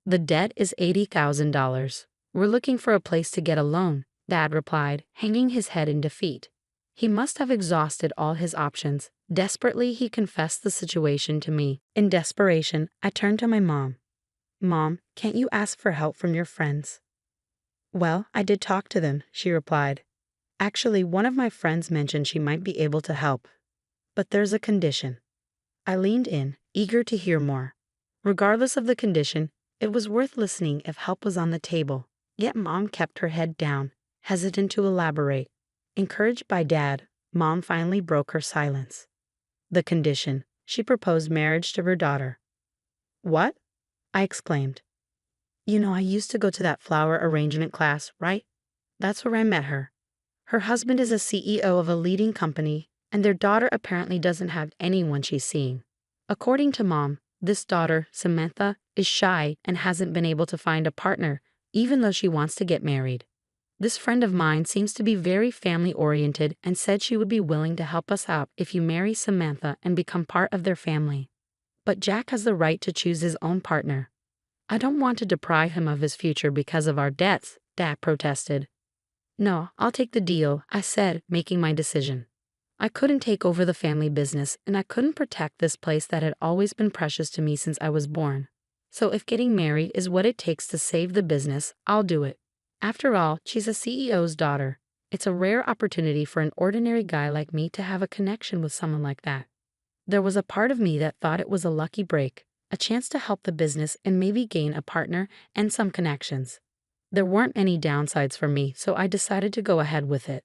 "The debt is $80,000. We're looking for a place to get a loan," Dad replied, hanging his head in defeat. He must have exhausted all his options. Desperately, he confessed the situation to me. In desperation, I turned to my mom. "Mom, can't you ask for help from your friends?" "Well, I did talk to them," she replied. "Actually, one of my friends mentioned she might be able to help. But there's a condition." I leaned in, eager to hear more. Regardless of the condition, it was worth listening if help was on the table. Yet Mom kept her head down, hesitant to elaborate. Encouraged by Dad, Mom finally broke her silence. The condition: she proposed marriage to her daughter. "What?" I exclaimed. "You know, I used to go to that flower arrangement class, right? That's where I met her. Her husband is a CEO of a leading company, and their daughter apparently doesn't have anyone she's seeing. According to Mom, this daughter, Samantha, is shy and hasn't been able to find a partner, even though she wants to get married. This friend of mine seems to be very family-oriented and said she would be willing to help us out if you marry Samantha and become part of their family. But Jack has the right to choose his own partner. I don't want to deprive him of his future because of our debts," Dad protested. "No, I'll take the deal," I said, making my decision. I couldn't take over the family business, and I couldn't protect this place that had always been precious to me since I was born. So if getting married is what it takes to save the business, I'll do it. After all, she's a CEO's daughter. It's a rare opportunity for an ordinary guy like me to have a connection with someone like that. There was a part of me that thought it was a lucky break, a chance to help the business and maybe gain a partner and some connections. There weren't any downsides for me, so I decided to go ahead with it.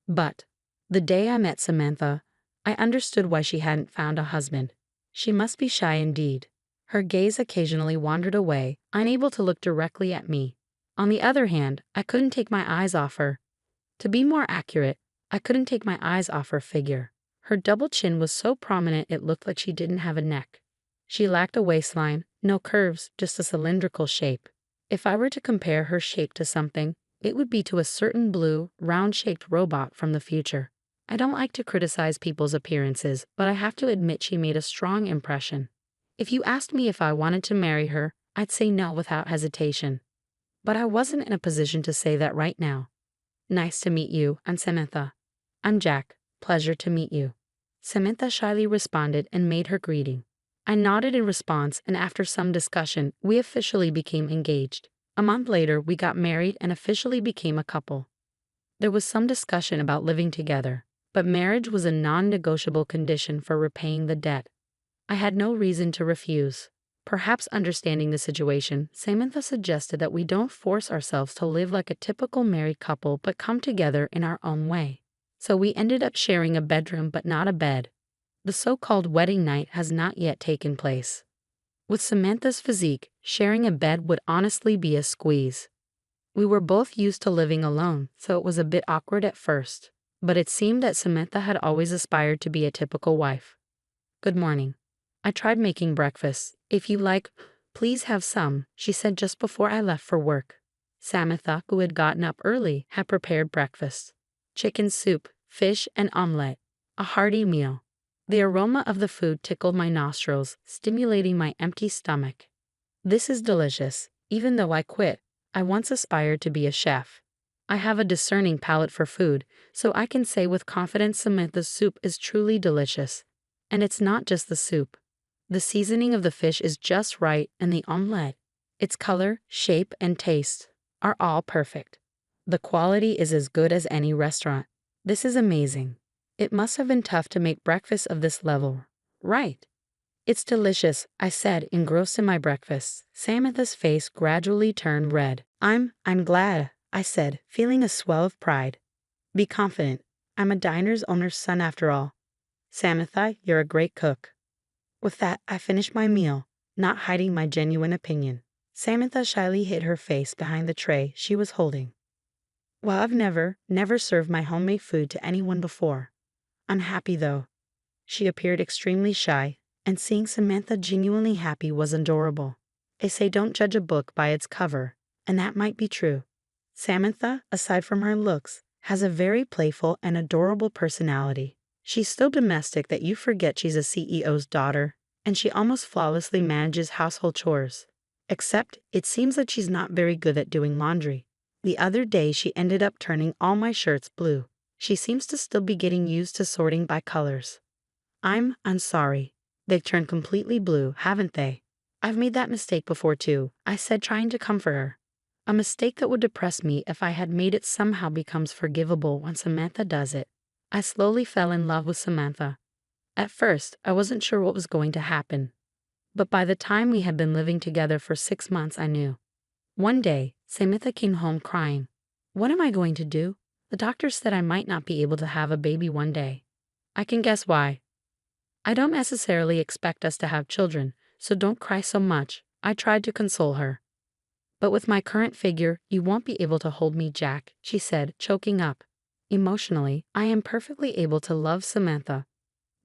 But the day I met Samantha, I understood why she hadn't found a husband. She must be shy indeed. Her gaze occasionally wandered away, unable to look directly at me. On the other hand, I couldn't take my eyes off her. To be more accurate, I couldn't take my eyes off her figure. Her double chin was so prominent it looked like she didn't have a neck. She lacked a waistline, no curves, just a cylindrical shape. If I were to compare her shape to something, it would be to a certain blue, round-shaped robot from the future. I don't like to criticize people's appearances, but I have to admit she made a strong impression. If you asked me if I wanted to marry her, I'd say no without hesitation. But I wasn't in a position to say that right now. "Nice to meet you, I'm Samantha." "I'm Jack. Pleasure to meet you." Samantha shyly responded and made her greeting. I nodded in response, and after some discussion, we officially became engaged. A month later, we got married and officially became a couple. There was some discussion about living together, but marriage was a non-negotiable condition for repaying the debt. I had no reason to refuse. Perhaps understanding the situation, Samantha suggested that we don't force ourselves to live like a typical married couple but come together in our own way. So we ended up sharing a bedroom but not a bed. The so-called wedding night has not yet taken place. With Samantha's physique, sharing a bed would honestly be a squeeze. We were both used to living alone, so it was a bit awkward at first. But it seemed that Samantha had always aspired to be a typical wife. "Good morning. I tried making breakfast. If you like, please have some," she said just before I left for work. Samantha, who had gotten up early, had prepared breakfast. Chicken soup, fish, and omelette. A hearty meal. The aroma of the food tickled my nostrils, stimulating my empty stomach. This is delicious. Even though I quit, I once aspired to be a chef. I have a discerning palate for food, so I can say with confidence Samantha's soup is truly delicious. And it's not just the soup. The seasoning of the fish is just right, and the omelette, its color, shape, and taste, are all perfect. The quality is as good as any restaurant. This is amazing. It must have been tough to make breakfast of this level, right? It's delicious, I said, engrossed in my breakfast. Samantha's face gradually turned red. I'm glad, I said, feeling a swell of pride. Be confident. I'm a diner's owner's son after all. Samantha, you're a great cook. With that, I finished my meal, not hiding my genuine opinion. Samantha shyly hid her face behind the tray she was holding. Well, I've never served my homemade food to anyone before. I'm happy though. She appeared extremely shy, and seeing Samantha genuinely happy was adorable. They say don't judge a book by its cover, and that might be true. Samantha, aside from her looks, has a very playful and adorable personality. She's so domestic that you forget she's a CEO's daughter, and she almost flawlessly manages household chores. Except, it seems that she's not very good at doing laundry. The other day she ended up turning all my shirts blue. She seems to still be getting used to sorting by colors. I'm sorry. They've turned completely blue, haven't they? I've made that mistake before too, I said, trying to comfort her. A mistake that would depress me if I had made it somehow becomes forgivable when Samantha does it. I slowly fell in love with Samantha. At first, I wasn't sure what was going to happen. But by the time we had been living together for 6 months, I knew. One day, Samantha came home crying. What am I going to do? The doctor said I might not be able to have a baby one day. I can guess why. I don't necessarily expect us to have children, so don't cry so much, I tried to console her. But with my current figure, you won't be able to hold me, Jack, she said, choking up. Emotionally, I am perfectly able to love Samantha.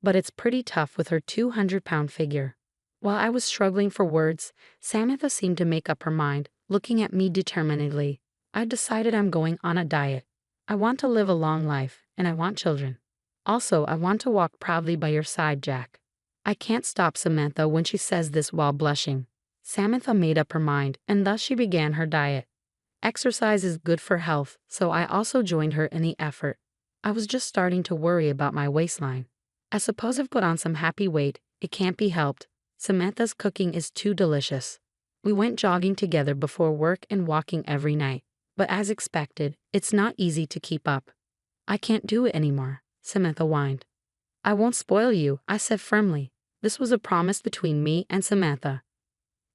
But it's pretty tough with her 200-pound figure. While I was struggling for words, Samantha seemed to make up her mind, looking at me determinedly. I decided I'm going on a diet. I want to live a long life, and I want children. Also, I want to walk proudly by your side, Jack. I can't stop Samantha when she says this while blushing. Samantha made up her mind, and thus she began her diet. Exercise is good for health, so I also joined her in the effort. I was just starting to worry about my waistline. I suppose I've put on some happy weight, it can't be helped. Samantha's cooking is too delicious. We went jogging together before work and walking every night. But as expected, it's not easy to keep up. I can't do it anymore, Samantha whined. I won't spoil you, I said firmly. This was a promise between me and Samantha.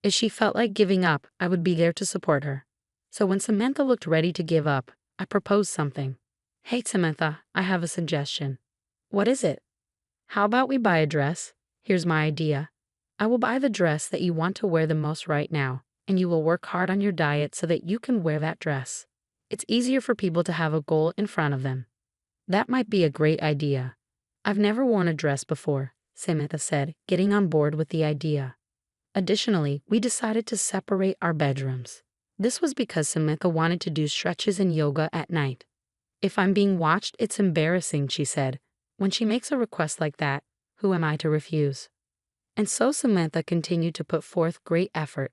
If she felt like giving up, I would be there to support her. So when Samantha looked ready to give up, I proposed something. Hey Samantha, I have a suggestion. What is it? How about we buy a dress? Here's my idea. I will buy the dress that you want to wear the most right now, and you will work hard on your diet so that you can wear that dress. It's easier for people to have a goal in front of them. That might be a great idea. I've never worn a dress before, Samantha said, getting on board with the idea. Additionally, we decided to separate our bedrooms. This was because Samantha wanted to do stretches and yoga at night. If I'm being watched, it's embarrassing, she said. When she makes a request like that, who am I to refuse? And so Samantha continued to put forth great effort.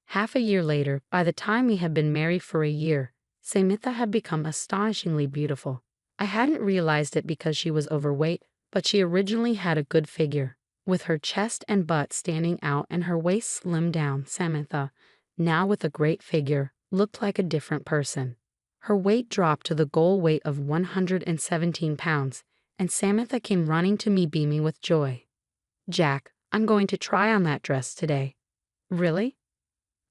Half a year later, by the time we had been married for a year, Samantha had become astonishingly beautiful. I hadn't realized it because she was overweight, but she originally had a good figure. With her chest and butt standing out and her waist slimmed down, Samantha, now with a great figure, looked like a different person. Her weight dropped to the goal weight of 117 pounds, and Samantha came running to me beaming with joy. Jack, I'm going to try on that dress today. Really?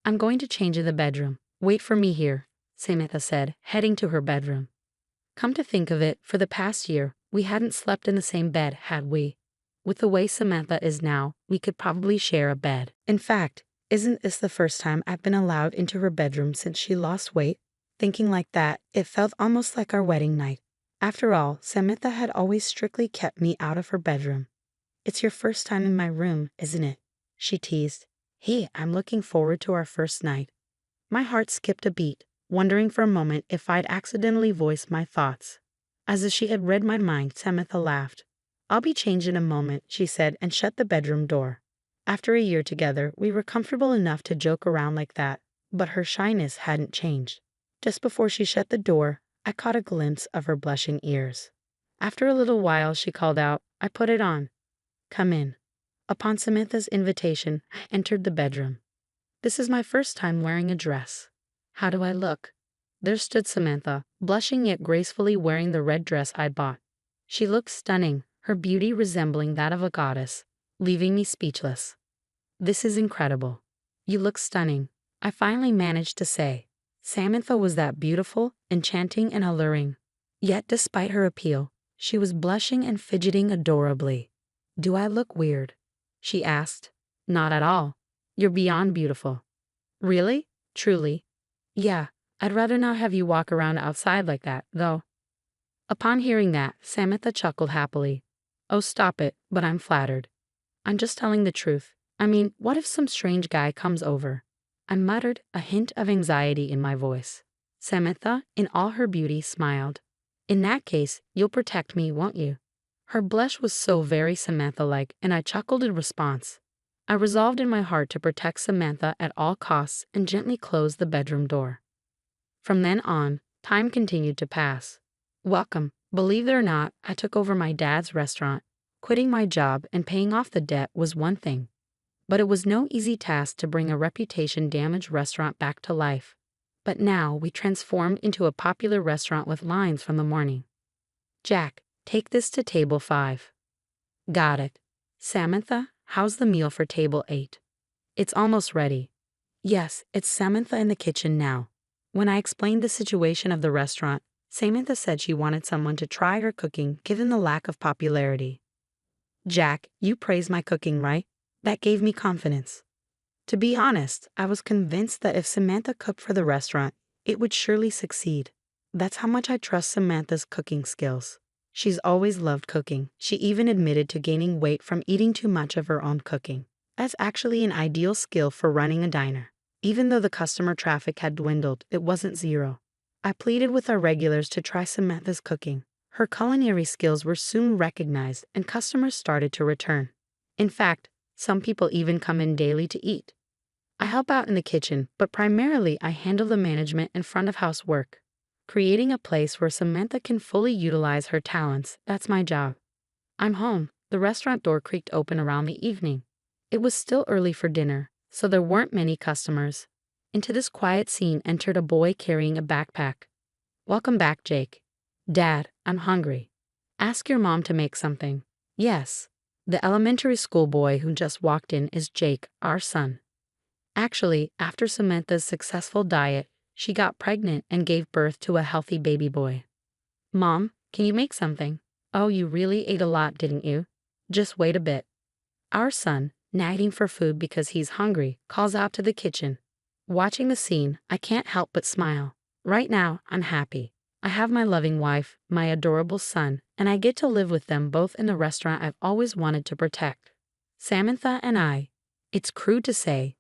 I'm going to change in the bedroom. Wait for me here, Samantha said, heading to her bedroom. Come to think of it, for the past year, we hadn't slept in the same bed, had we? With the way Samantha is now, we could probably share a bed. In fact, isn't this the first time I've been allowed into her bedroom since she lost weight? Thinking like that, it felt almost like our wedding night. After all, Samantha had always strictly kept me out of her bedroom. It's your first time in my room, isn't it? She teased. Hey, I'm looking forward to our first night. My heart skipped a beat, wondering for a moment if I'd accidentally voiced my thoughts. As if she had read my mind, Samantha laughed. I'll be changed in a moment, she said and shut the bedroom door. After a year together, we were comfortable enough to joke around like that, but her shyness hadn't changed. Just before she shut the door, I caught a glimpse of her blushing ears. After a little while, she called out, I put it on. Come in. Upon Samantha's invitation, I entered the bedroom. This is my first time wearing a dress. How do I look? There stood Samantha, blushing yet gracefully wearing the red dress I bought. She looked stunning, her beauty resembling that of a goddess, leaving me speechless. This is incredible. You look stunning, I finally managed to say. Samantha was that beautiful, enchanting, and alluring. Yet despite her appeal, she was blushing and fidgeting adorably. Do I look weird? She asked. Not at all. You're beyond beautiful. Really? Truly? Yeah, I'd rather not have you walk around outside like that, though. Upon hearing that, Samantha chuckled happily. Oh, stop it, but I'm flattered. I'm just telling the truth. I mean, what if some strange guy comes over? I muttered, a hint of anxiety in my voice. Samantha, in all her beauty, smiled. In that case, you'll protect me, won't you? Her blush was so very Samantha-like, and I chuckled in response. I resolved in my heart to protect Samantha at all costs and gently closed the bedroom door. From then on, time continued to pass. Welcome. Believe it or not, I took over my dad's restaurant. Quitting my job and paying off the debt was one thing. But it was no easy task to bring a reputation-damaged restaurant back to life. But now we transformed into a popular restaurant with lines from the morning. Jack, take this to table 5. Got it. Samantha, how's the meal for table 8? It's almost ready. Yes, it's Samantha in the kitchen now. When I explained the situation of the restaurant, Samantha said she wanted someone to try her cooking given the lack of popularity. Jack, you praise my cooking, right? That gave me confidence. To be honest, I was convinced that if Samantha cooked for the restaurant, it would surely succeed. That's how much I trust Samantha's cooking skills. She's always loved cooking. She even admitted to gaining weight from eating too much of her own cooking. That's actually an ideal skill for running a diner. Even though the customer traffic had dwindled, it wasn't zero. I pleaded with our regulars to try Samantha's cooking. Her culinary skills were soon recognized and customers started to return. In fact, some people even come in daily to eat. I help out in the kitchen, but primarily I handle the management and front of house work. Creating a place where Samantha can fully utilize her talents, that's my job. I'm home. The restaurant door creaked open around the evening. It was still early for dinner, so there weren't many customers. Into this quiet scene entered a boy carrying a backpack. Welcome back, Jake. Dad, I'm hungry. Ask your mom to make something. Yes. The elementary school boy who just walked in is Jake, our son. Actually, after Samantha's successful diet, she got pregnant and gave birth to a healthy baby boy. Mom, can you make something? Oh, you really ate a lot, didn't you? Just wait a bit. Our son, nagging for food because he's hungry, calls out to the kitchen. Watching the scene, I can't help but smile. Right now, I'm happy. I have my loving wife, my adorable son, and I get to live with them both in the restaurant I've always wanted to protect. Samantha and I. It's crude to say,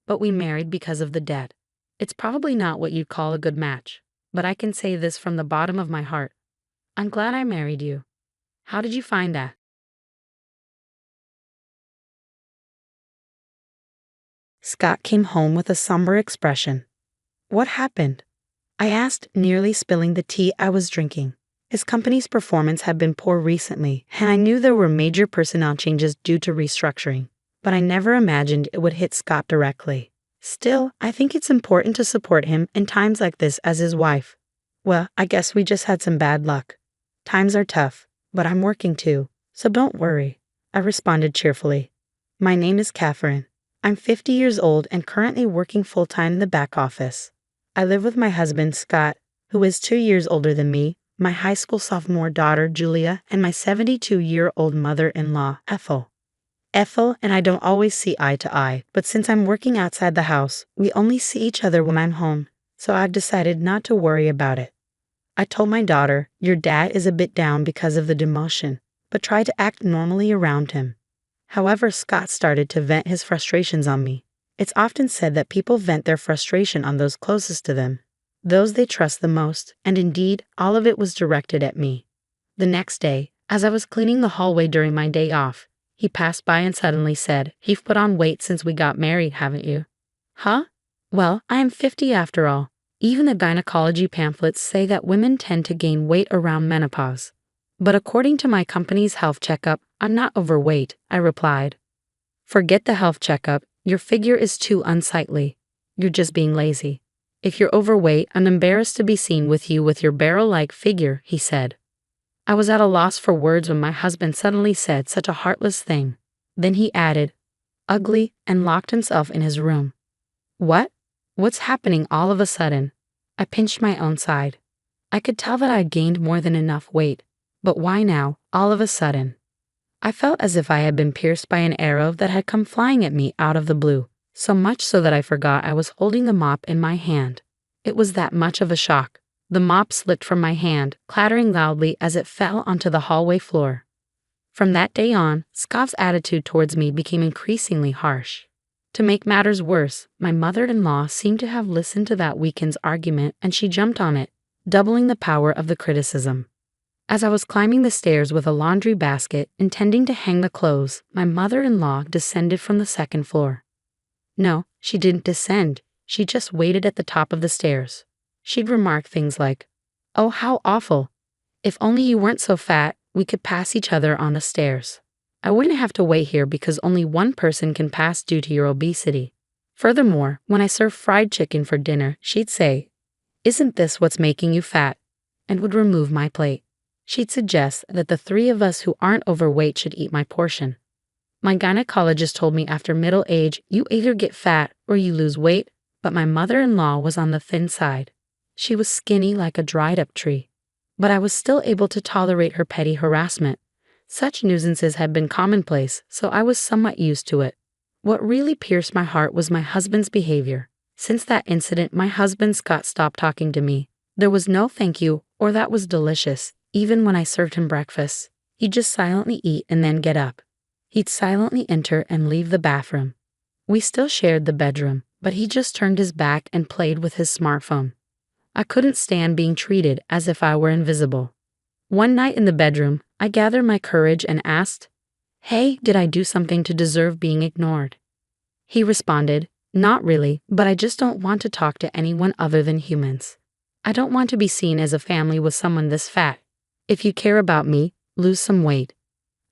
but we married because of the debt. It's probably not what you'd call a good match, but I can say this from the bottom of my heart. I'm glad I married you. How did you find that? Scott came home with a somber expression. What happened? I asked, nearly spilling the tea I was drinking. His company's performance had been poor recently, and I knew there were major personnel changes due to restructuring, but I never imagined it would hit Scott directly. Still, I think it's important to support him in times like this as his wife. Well, I guess we just had some bad luck. Times are tough, but I'm working too, so don't worry, I responded cheerfully. My name is Catherine. I'm 50 years old and currently working full-time in the back office. I live with my husband, Scott, who is 2 years older than me, my high school sophomore daughter, Julia, and my 72-year-old mother-in-law, Ethel. Ethel and I don't always see eye to eye, but since I'm working outside the house, we only see each other when I'm home, so I've decided not to worry about it. I told my daughter, your dad is a bit down because of the demotion, but try to act normally around him. However, Scott started to vent his frustrations on me. It's often said that people vent their frustration on those closest to them, those they trust the most, and indeed, all of it was directed at me. The next day, As I was cleaning the hallway during my day off, he passed by and suddenly said, "You've put on weight since we got married, haven't you?" Huh? Well, I am 50 after all. Even the gynecology pamphlets say that women tend to gain weight around menopause. But according to my company's health checkup, I'm not overweight, I replied. Forget the health checkup, your figure is too unsightly. You're just being lazy. If you're overweight, I'm embarrassed to be seen with you with your barrel-like figure, he said. I was at a loss for words when my husband suddenly said such a heartless thing. Then he added, "Ugly," and locked himself in his room. What? What's happening all of a sudden? I pinched my own side. I could tell that I had gained more than enough weight, but why now, all of a sudden? I felt as if I had been pierced by an arrow that had come flying at me out of the blue, so much so that I forgot I was holding the mop in my hand. It was that much of a shock. The mop slipped from my hand, clattering loudly as it fell onto the hallway floor. From that day on, Scott's attitude towards me became increasingly harsh. To make matters worse, my mother-in-law seemed to have listened to that weekend's argument and she jumped on it, doubling the power of the criticism. As I was climbing the stairs with a laundry basket, intending to hang the clothes, my mother-in-law descended from the second floor. No, she didn't descend, she just waited at the top of the stairs. She'd remark things like, "Oh, how awful. If only you weren't so fat, we could pass each other on the stairs. I wouldn't have to wait here because only one person can pass due to your obesity." Furthermore, when I served fried chicken for dinner, she'd say, "Isn't this what's making you fat?" and would remove my plate. She'd suggest that the three of us who aren't overweight should eat my portion. My gynecologist told me after middle age, you either get fat or you lose weight, but my mother-in-law was on the thin side. She was skinny like a dried-up tree. But I was still able to tolerate her petty harassment. Such nuisances had been commonplace, so I was somewhat used to it. What really pierced my heart was my husband's behavior. Since that incident, my husband Scott stopped talking to me. There was no thank you or that was delicious, even when I served him breakfast. He'd just silently eat and then get up. He'd silently enter and leave the bathroom. We still shared the bedroom, but he just turned his back and played with his smartphone. I couldn't stand being treated as if I were invisible. One night in the bedroom, I gathered my courage and asked, "Hey, did I do something to deserve being ignored?" He responded, "Not really, but I just don't want to talk to anyone other than humans. I don't want to be seen as a family with someone this fat. If you care about me, lose some weight."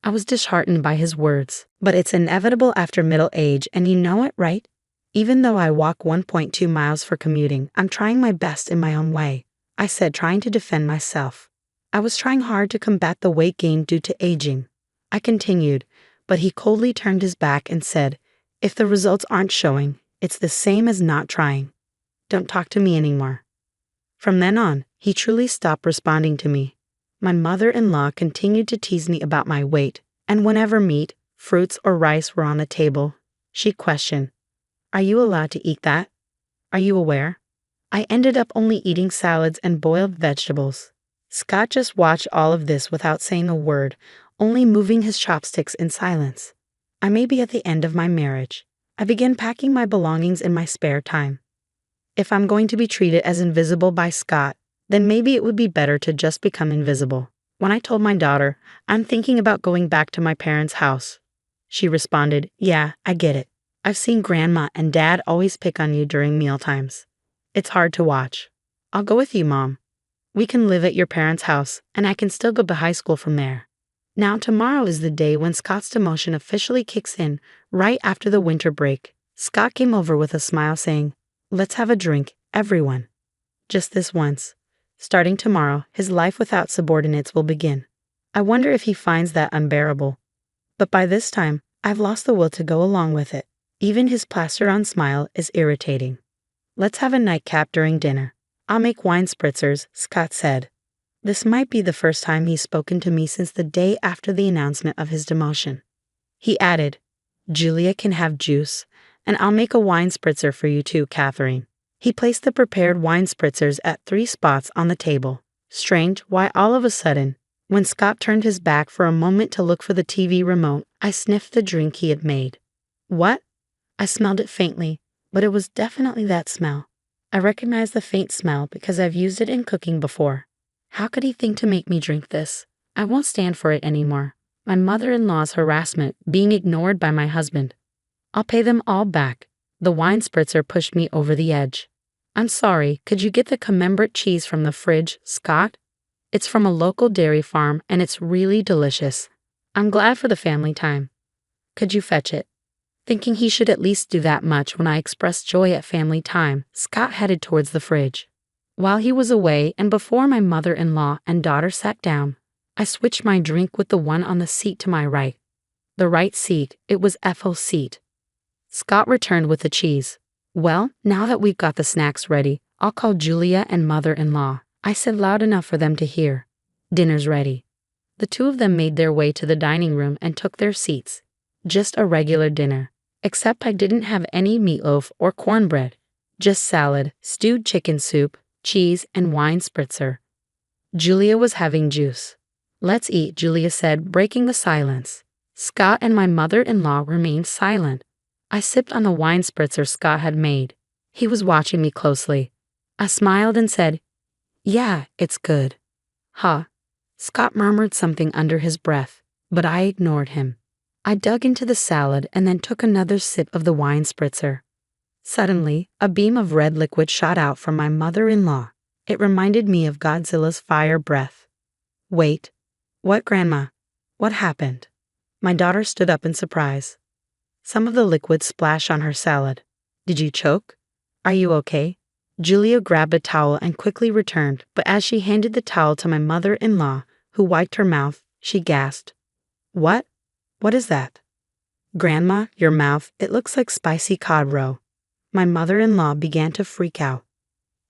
I was disheartened by his words, but it's inevitable after middle age and you know it, right? Even though I walk 1.2 miles for commuting, I'm trying my best in my own way, I said, trying to defend myself. I was trying hard to combat the weight gain due to aging. I continued, but he coldly turned his back and said, "If the results aren't showing, it's the same as not trying. Don't talk to me anymore." From then on, he truly stopped responding to me. My mother-in-law continued to tease me about my weight, and whenever meat, fruits, or rice were on the table, she'd question, "Are you allowed to eat that? Are you aware?" I ended up only eating salads and boiled vegetables. Scott just watched all of this without saying a word, only moving his chopsticks in silence. I may be at the end of my marriage. I began packing my belongings in my spare time. If I'm going to be treated as invisible by Scott, then maybe it would be better to just become invisible. When I told my daughter, "I'm thinking about going back to my parents' house," she responded, "Yeah, I get it. I've seen Grandma and Dad always pick on you during mealtimes. It's hard to watch. I'll go with you, Mom. We can live at your parents' house, and I can still go to high school from there." Now tomorrow is the day when Scott's demotion officially kicks in, right after the winter break. Scott came over with a smile saying, "Let's have a drink, everyone. Just this once. Starting tomorrow, his life without subordinates will begin. I wonder if he finds that unbearable. But by this time, I've lost the will to go along with it. Even his plastered-on smile is irritating. Let's have a nightcap during dinner. I'll make wine spritzers," Scott said. This might be the first time he's spoken to me since the day after the announcement of his demotion. He added, "Julia can have juice, and I'll make a wine spritzer for you too, Catherine." He placed the prepared wine spritzers at 3 spots on the table. Strange why all of a sudden, when Scott turned his back for a moment to look for the TV remote, I sniffed the drink he had made. What? I smelled it faintly, but it was definitely that smell. I recognized the faint smell because I've used it in cooking before. How could he think to make me drink this? I won't stand for it anymore. My mother-in-law's harassment, being ignored by my husband. I'll pay them all back. The wine spritzer pushed me over the edge. I'm sorry, could you get the camembert cheese from the fridge, Scott? It's from a local dairy farm and it's really delicious. I'm glad for the family time. Could you fetch it? Thinking he should at least do that much when I expressed joy at family time, Scott headed towards the fridge. While he was away and before my mother-in-law and daughter sat down, I switched my drink with the one on the seat to my right. The right seat, it was Ethel's seat. Scott returned with the cheese. Well, now that we've got the snacks ready, I'll call Julia and mother-in-law, I said loud enough for them to hear. Dinner's ready. The two of them made their way to the dining room and took their seats. Just a regular dinner, except I didn't have any meatloaf or cornbread. Just salad, stewed chicken soup, cheese, and wine spritzer. Julia was having juice. Let's eat, Julia said, breaking the silence. Scott and my mother-in-law remained silent. I sipped on the wine spritzer Scott had made. He was watching me closely. I smiled and said, "Yeah, it's good." Huh. Scott murmured something under his breath, but I ignored him. I dug into the salad and then took another sip of the wine spritzer. Suddenly, a beam of red liquid shot out from my mother-in-law. It reminded me of Godzilla's fire breath. Wait. What, Grandma? What happened? My daughter stood up in surprise. Some of the liquid splashed on her salad. Did you choke? Are you okay? Julia grabbed a towel and quickly returned, but as she handed the towel to my mother-in-law, who wiped her mouth, she gasped. What? What is that? Grandma, your mouth, it looks like spicy cod roe. My mother-in-law began to freak out.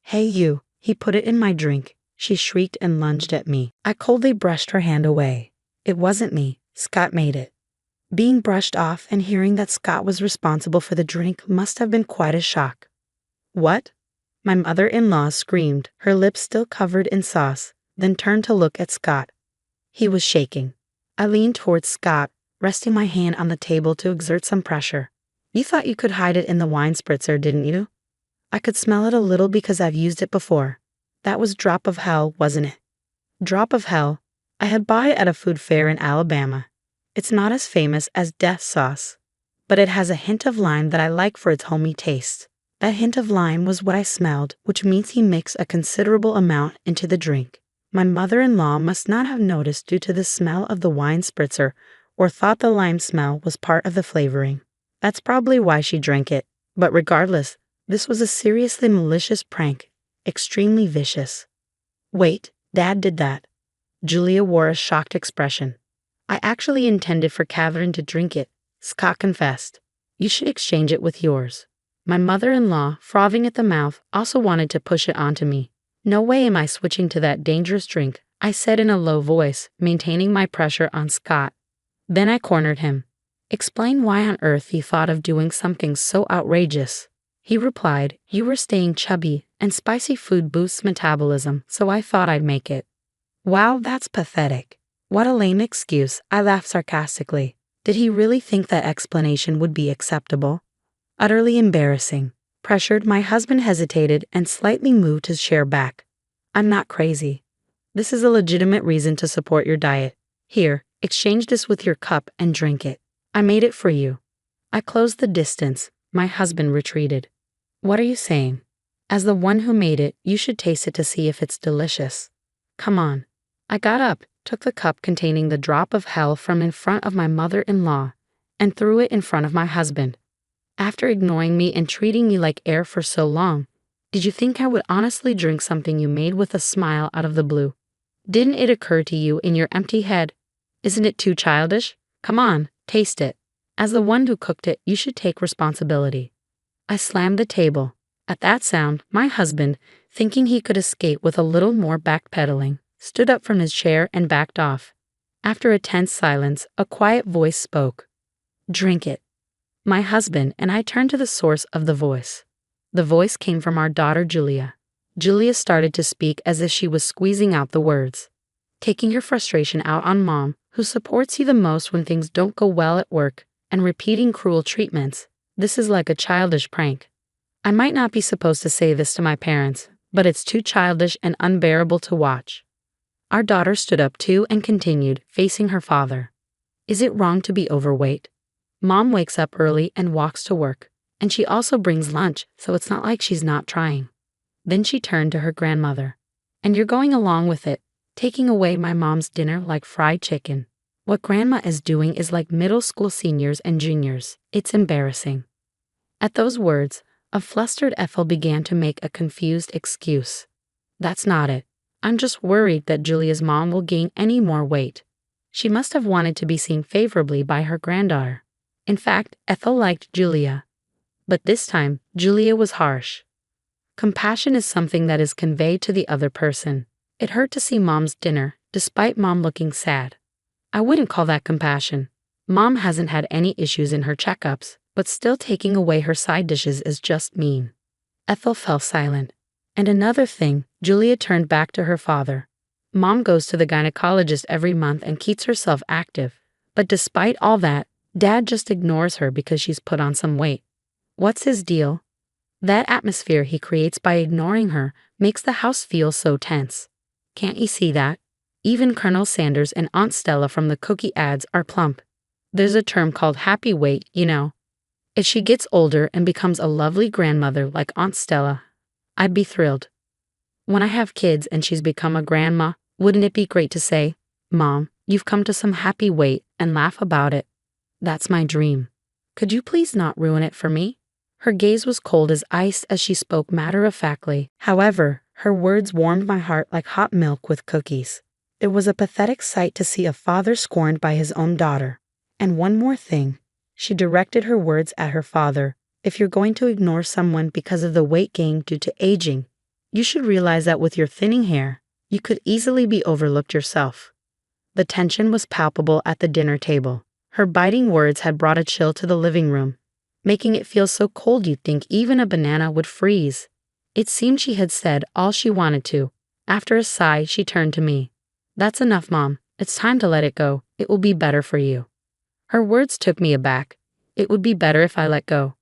Hey you, he put it in my drink. She shrieked and lunged at me. I coldly brushed her hand away. It wasn't me. Scott made it. Being brushed off and hearing that Scott was responsible for the drink must have been quite a shock. What? My mother-in-law screamed, her lips still covered in sauce, then turned to look at Scott. He was shaking. I leaned towards Scott, resting my hand on the table to exert some pressure. You thought you could hide it in the wine spritzer, didn't you? I could smell it a little because I've used it before. That was drop of hell, wasn't it? Drop of hell. I had bought it at a food fair in Alabama. It's not as famous as death sauce, but it has a hint of lime that I like for its homey taste. That hint of lime was what I smelled, which means he mixed a considerable amount into the drink. My mother-in-law must not have noticed due to the smell of the wine spritzer or thought the lime smell was part of the flavoring. That's probably why she drank it. But regardless, this was a seriously malicious prank, extremely vicious. Wait, Dad did that. Julia wore a shocked expression. I actually intended for Catherine to drink it, Scott confessed. You should exchange it with yours. My mother-in-law, frothing at the mouth, also wanted to push it onto me. No way am I switching to that dangerous drink, I said in a low voice, maintaining my pressure on Scott. Then I cornered him. Explain why on earth you thought of doing something so outrageous. He replied, you were staying chubby, and spicy food boosts metabolism, so I thought I'd make it. Wow, that's pathetic. What a lame excuse, I laughed sarcastically. Did he really think that explanation would be acceptable? Utterly embarrassing. Pressured, my husband hesitated and slightly moved his chair back. I'm not crazy. This is a legitimate reason to support your diet. Here, exchange this with your cup and drink it. I made it for you. I closed the distance. My husband retreated. What are you saying? As the one who made it, you should taste it to see if it's delicious. Come on. I got up, took the cup containing the drop of hell from in front of my mother-in-law, and threw it in front of my husband. After ignoring me and treating me like air for so long, did you think I would honestly drink something you made with a smile out of the blue? Didn't it occur to you in your empty head? Isn't it too childish? Come on, taste it. As the one who cooked it, you should take responsibility. I slammed the table. At that sound, my husband, thinking he could escape with a little more backpedaling, stood up from his chair and backed off. After a tense silence, a quiet voice spoke. Drink it. My husband and I turned to the source of the voice. The voice came from our daughter Julia. Julia started to speak as if she was squeezing out the words. Taking your frustration out on Mom, who supports you the most when things don't go well at work, and repeating cruel treatments. This is like a childish prank. I might not be supposed to say this to my parents, but it's too childish and unbearable to watch. Our daughter stood up too and continued, facing her father. Is it wrong to be overweight? Mom wakes up early and walks to work, and she also brings lunch, so it's not like she's not trying. Then she turned to her grandmother. And you're going along with it, taking away my mom's dinner like fried chicken. What grandma is doing is like middle school seniors and juniors. It's embarrassing. At those words, a flustered Ethel began to make a confused excuse. That's not it. I'm just worried that Julia's mom will gain any more weight. She must have wanted to be seen favorably by her granddaughter. In fact, Ethel liked Julia. But this time, Julia was harsh. Compassion is something that is conveyed to the other person. It hurt to see Mom's dinner, despite Mom looking sad. I wouldn't call that compassion. Mom hasn't had any issues in her checkups, but still taking away her side dishes is just mean. Ethel fell silent. And another thing, Julia turned back to her father. Mom goes to the gynecologist every month and keeps herself active. But despite all that, Dad just ignores her because she's put on some weight. What's his deal? That atmosphere he creates by ignoring her makes the house feel so tense. Can't you see that? Even Colonel Sanders and Aunt Stella from the cookie ads are plump. There's a term called happy weight, you know. If she gets older and becomes a lovely grandmother like Aunt Stella, I'd be thrilled. When I have kids and she's become a grandma, wouldn't it be great to say, Mom, you've come to some happy weight, and laugh about it? That's my dream. Could you please not ruin it for me? Her gaze was cold as ice as she spoke matter-of-factly. However, her words warmed my heart like hot milk with cookies. It was a pathetic sight to see a father scorned by his own daughter. And one more thing. She directed her words at her father. If you're going to ignore someone because of the weight gain due to aging, you should realize that with your thinning hair, you could easily be overlooked yourself. The tension was palpable at the dinner table. Her biting words had brought a chill to the living room, making it feel so cold you'd think even a banana would freeze. It seemed she had said all she wanted to. After a sigh, she turned to me. That's enough, Mom. It's time to let it go. It will be better for you. Her words took me aback. It would be better if I let go.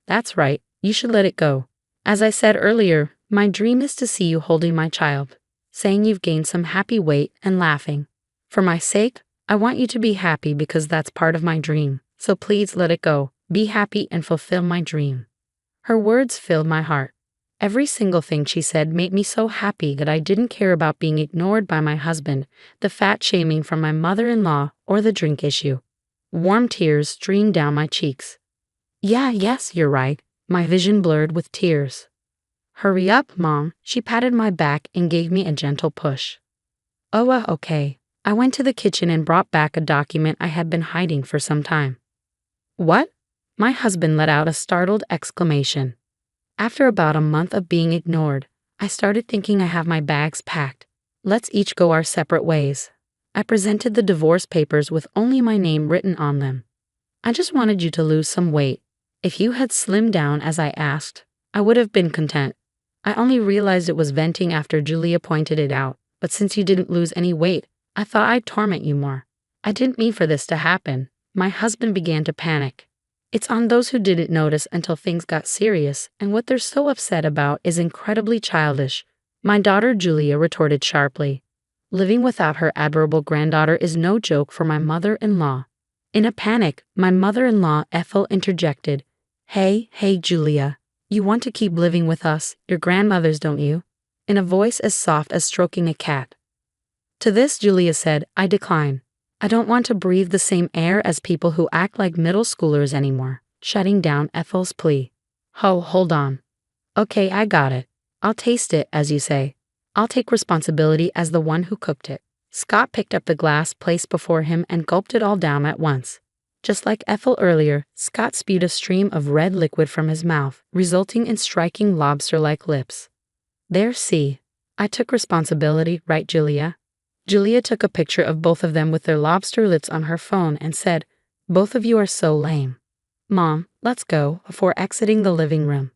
That's right, you should let it go. As I said earlier, my dream is to see you holding my child, saying you've gained some happy weight and laughing. For my sake, I want you to be happy because that's part of my dream. So please let it go. Be happy and fulfill my dream. Her words filled my heart. Every single thing she said made me so happy that I didn't care about being ignored by my husband, the fat shaming from my mother-in-law, or the drink issue. Warm tears streamed down my cheeks. Yes, you're right. My vision blurred with tears. Hurry up, Mom. She patted my back and gave me a gentle push. Okay. I went to the kitchen and brought back a document I had been hiding for some time. What? My husband let out a startled exclamation. After about a month of being ignored, I started thinking I have my bags packed. Let's each go our separate ways. I presented the divorce papers with only my name written on them. I just wanted you to lose some weight. If you had slimmed down as I asked, I would have been content. I only realized it was venting after Julia pointed it out, but since you didn't lose any weight, I thought I'd torment you more. I didn't mean for this to happen. My husband began to panic. It's on those who didn't notice until things got serious, and what they're so upset about is incredibly childish. My daughter Julia retorted sharply. Living without her adorable granddaughter is no joke for my mother-in-law. In a panic, my mother-in-law Ethel interjected. Hey, Julia. You want to keep living with us, your grandmothers, don't you? In a voice as soft as stroking a cat. To this, Julia said, I decline. I don't want to breathe the same air as people who act like middle schoolers anymore, shutting down Ethel's plea. Hold on. Okay, I got it. I'll taste it, as you say. I'll take responsibility as the one who cooked it. Scott picked up the glass placed before him and gulped it all down at once. Just like Ethel earlier, Scott spewed a stream of red liquid from his mouth, resulting in striking lobster-like lips. There, see. I took responsibility, right, Julia? Julia took a picture of both of them with their lobster lips on her phone and said, Both of you are so lame. Mom, let's go, before exiting the living room.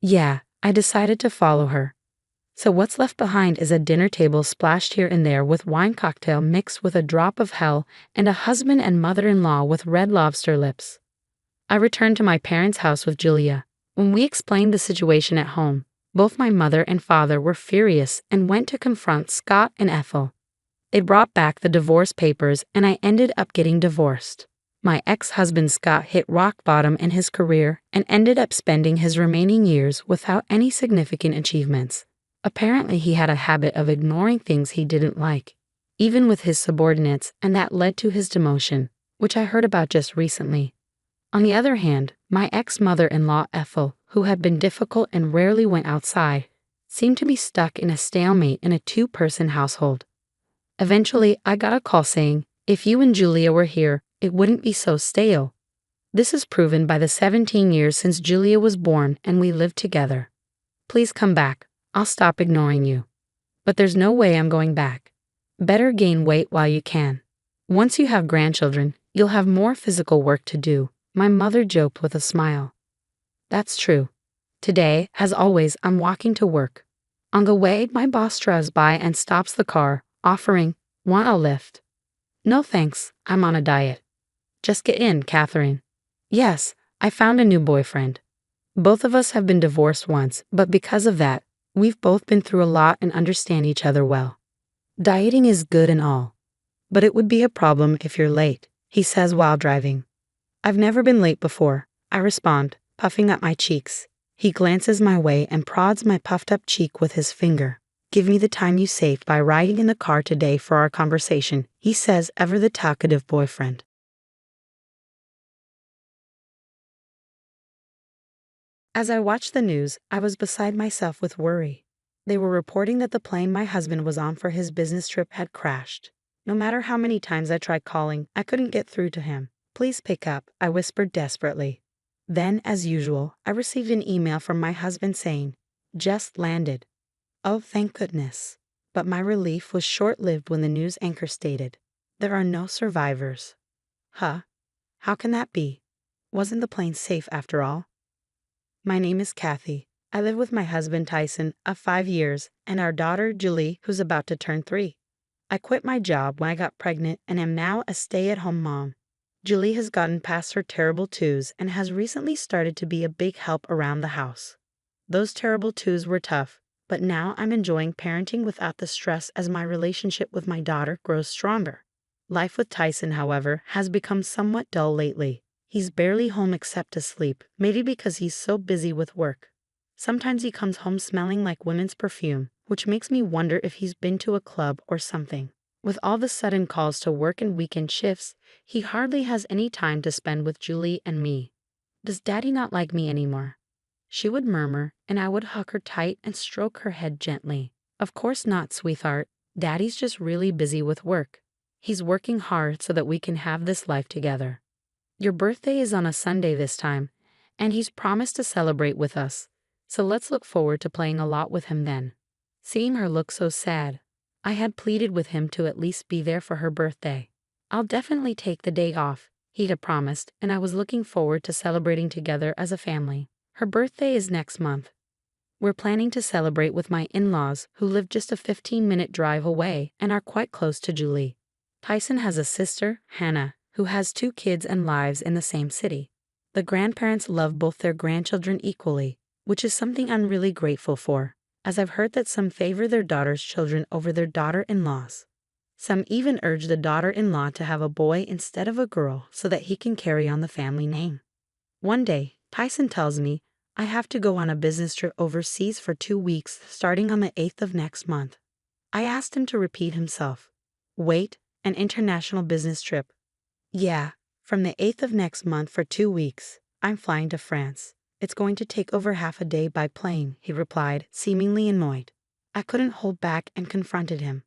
Yeah, I decided to follow her. So what's left behind is a dinner table splashed here and there with wine cocktail mixed with a drop of hell and a husband and mother-in-law with red lobster lips. I returned to my parents' house with Julia. When we explained the situation at home, both my mother and father were furious and went to confront Scott and Ethel. They brought back the divorce papers and I ended up getting divorced. My ex-husband Scott hit rock bottom in his career and ended up spending his remaining years without any significant achievements. Apparently he had a habit of ignoring things he didn't like, even with his subordinates, and that led to his demotion, which I heard about just recently. On the other hand, my ex-mother-in-law Ethel, who had been difficult and rarely went outside, seemed to be stuck in a stalemate in a two-person household. Eventually, I got a call saying, if you and Julia were here, it wouldn't be so stale. This is proven by the 17 years since Julia was born and we lived together. Please come back. I'll stop ignoring you. But there's no way I'm going back. Better gain weight while you can. Once you have grandchildren, you'll have more physical work to do, my mother joked with a smile. That's true. Today, as always, I'm walking to work. On the way, my boss drives by and stops the car, offering, "Want a lift?" No thanks, I'm on a diet. Just get in, Catherine. Yes, I found a new boyfriend. Both of us have been divorced once, but because of that, we've both been through a lot and understand each other well. Dieting is good and all, but it would be a problem if you're late, he says while driving. I've never been late before, I respond, puffing up my cheeks. He glances my way and prods my puffed up cheek with his finger. Give me the time you saved by riding in the car today for our conversation, he says, ever the talkative boyfriend. As I watched the news, I was beside myself with worry. They were reporting that the plane my husband was on for his business trip had crashed. No matter how many times I tried calling, I couldn't get through to him. Please pick up, I whispered desperately. Then, as usual, I received an email from my husband saying, "Just landed." Oh, thank goodness. But my relief was short-lived when the news anchor stated, "There are no survivors." Huh? How can that be? Wasn't the plane safe after all? My name is Kathy. I live with my husband Tyson of 5 years and our daughter Julie, who's about to turn 3. I quit my job when I got pregnant and am now a stay-at-home mom. Julie has gotten past her terrible twos and has recently started to be a big help around the house. Those terrible twos were tough, but now I'm enjoying parenting without the stress as my relationship with my daughter grows stronger. Life with Tyson, however, has become somewhat dull lately. He's barely home except to sleep, maybe because he's so busy with work. Sometimes he comes home smelling like women's perfume, which makes me wonder if he's been to a club or something. With all the sudden calls to work and weekend shifts, he hardly has any time to spend with Julie and me. Does Daddy not like me anymore? She would murmur, and I would hug her tight and stroke her head gently. Of course not, sweetheart. Daddy's just really busy with work. He's working hard so that we can have this life together. Your birthday is on a Sunday this time, and he's promised to celebrate with us, so let's look forward to playing a lot with him then. Seeing her look so sad, I had pleaded with him to at least be there for her birthday. I'll definitely take the day off, he had promised, and I was looking forward to celebrating together as a family. Her birthday is next month. We're planning to celebrate with my in-laws, who live just a 15-minute drive away and are quite close to Julie. Tyson has a sister, Hannah, who has 2 kids and lives in the same city. The grandparents love both their grandchildren equally, which is something I'm really grateful for, as I've heard that some favor their daughter's children over their daughter-in-laws. Some even urge the daughter-in-law to have a boy instead of a girl so that he can carry on the family name. One day, Tyson tells me I have to go on a business trip overseas for 2 weeks starting on the 8th of next month. I asked him to repeat himself. Wait, an international business trip. Yeah, from the 8th of next month for 2 weeks, I'm flying to France. It's going to take over half a day by plane, he replied, seemingly annoyed. I couldn't hold back and confronted him.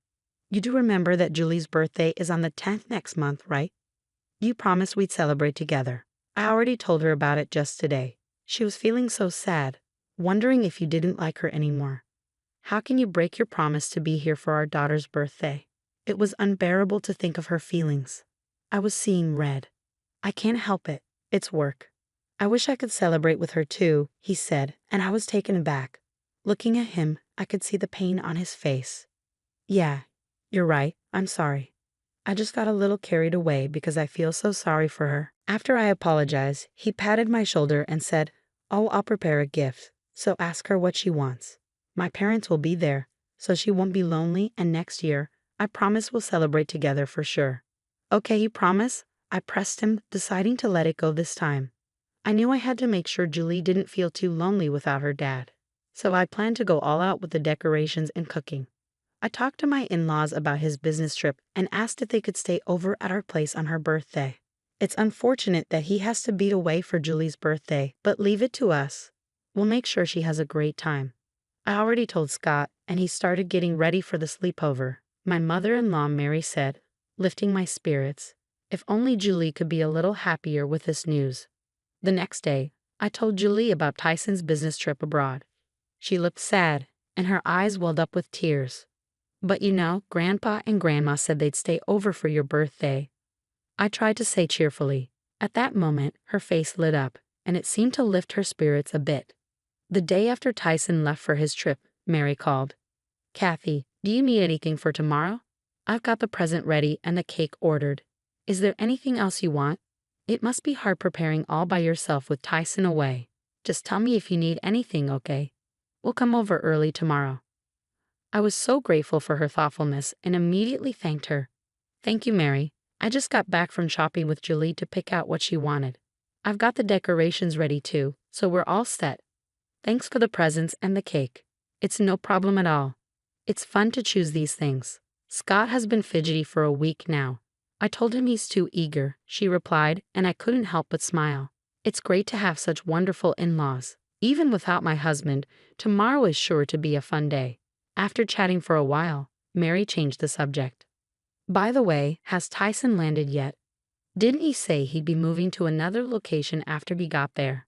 You do remember that Julie's birthday is on the 10th next month, right? You promised we'd celebrate together. I already told her about it just today. She was feeling so sad, wondering if you didn't like her anymore. How can you break your promise to be here for our daughter's birthday? It was unbearable to think of her feelings. I was seeing red. I can't help it. It's work. I wish I could celebrate with her too, he said, and I was taken aback. Looking at him, I could see the pain on his face. Yeah, you're right. I'm sorry. I just got a little carried away because I feel so sorry for her. After I apologized, he patted my shoulder and said, "Oh, I'll prepare a gift, so ask her what she wants. My parents will be there, so she won't be lonely, and next year, I promise we'll celebrate together for sure. Okay, he promised. I pressed him, deciding to let it go this time. I knew I had to make sure Julie didn't feel too lonely without her dad. So I planned to go all out with the decorations and cooking. I talked to my in-laws about his business trip and asked if they could stay over at our place on her birthday. It's unfortunate that he has to be away for Julie's birthday, but leave it to us. We'll make sure she has a great time. I already told Scott, and he started getting ready for the sleepover. My mother-in-law Mary said, lifting my spirits, if only Julie could be a little happier with this news. The next day, I told Julie about Tyson's business trip abroad. She looked sad, and her eyes welled up with tears. But you know, Grandpa and Grandma said they'd stay over for your birthday. I tried to say cheerfully. At that moment, her face lit up, and it seemed to lift her spirits a bit. The day after Tyson left for his trip, Mary called. Kathy, do you need anything for tomorrow? I've got the present ready and the cake ordered. Is there anything else you want? It must be hard preparing all by yourself with Tyson away. Just tell me if you need anything, okay? We'll come over early tomorrow. I was so grateful for her thoughtfulness and immediately thanked her. Thank you, Mary. I just got back from shopping with Julie to pick out what she wanted. I've got the decorations ready too, so we're all set. Thanks for the presents and the cake. It's no problem at all. It's fun to choose these things. Scott has been fidgety for a week now. I told him he's too eager, she replied, and I couldn't help but smile. It's great to have such wonderful in-laws. Even without my husband, tomorrow is sure to be a fun day. After chatting for a while, Mary changed the subject. By the way, has Tyson landed yet? Didn't he say he'd be moving to another location after he got there?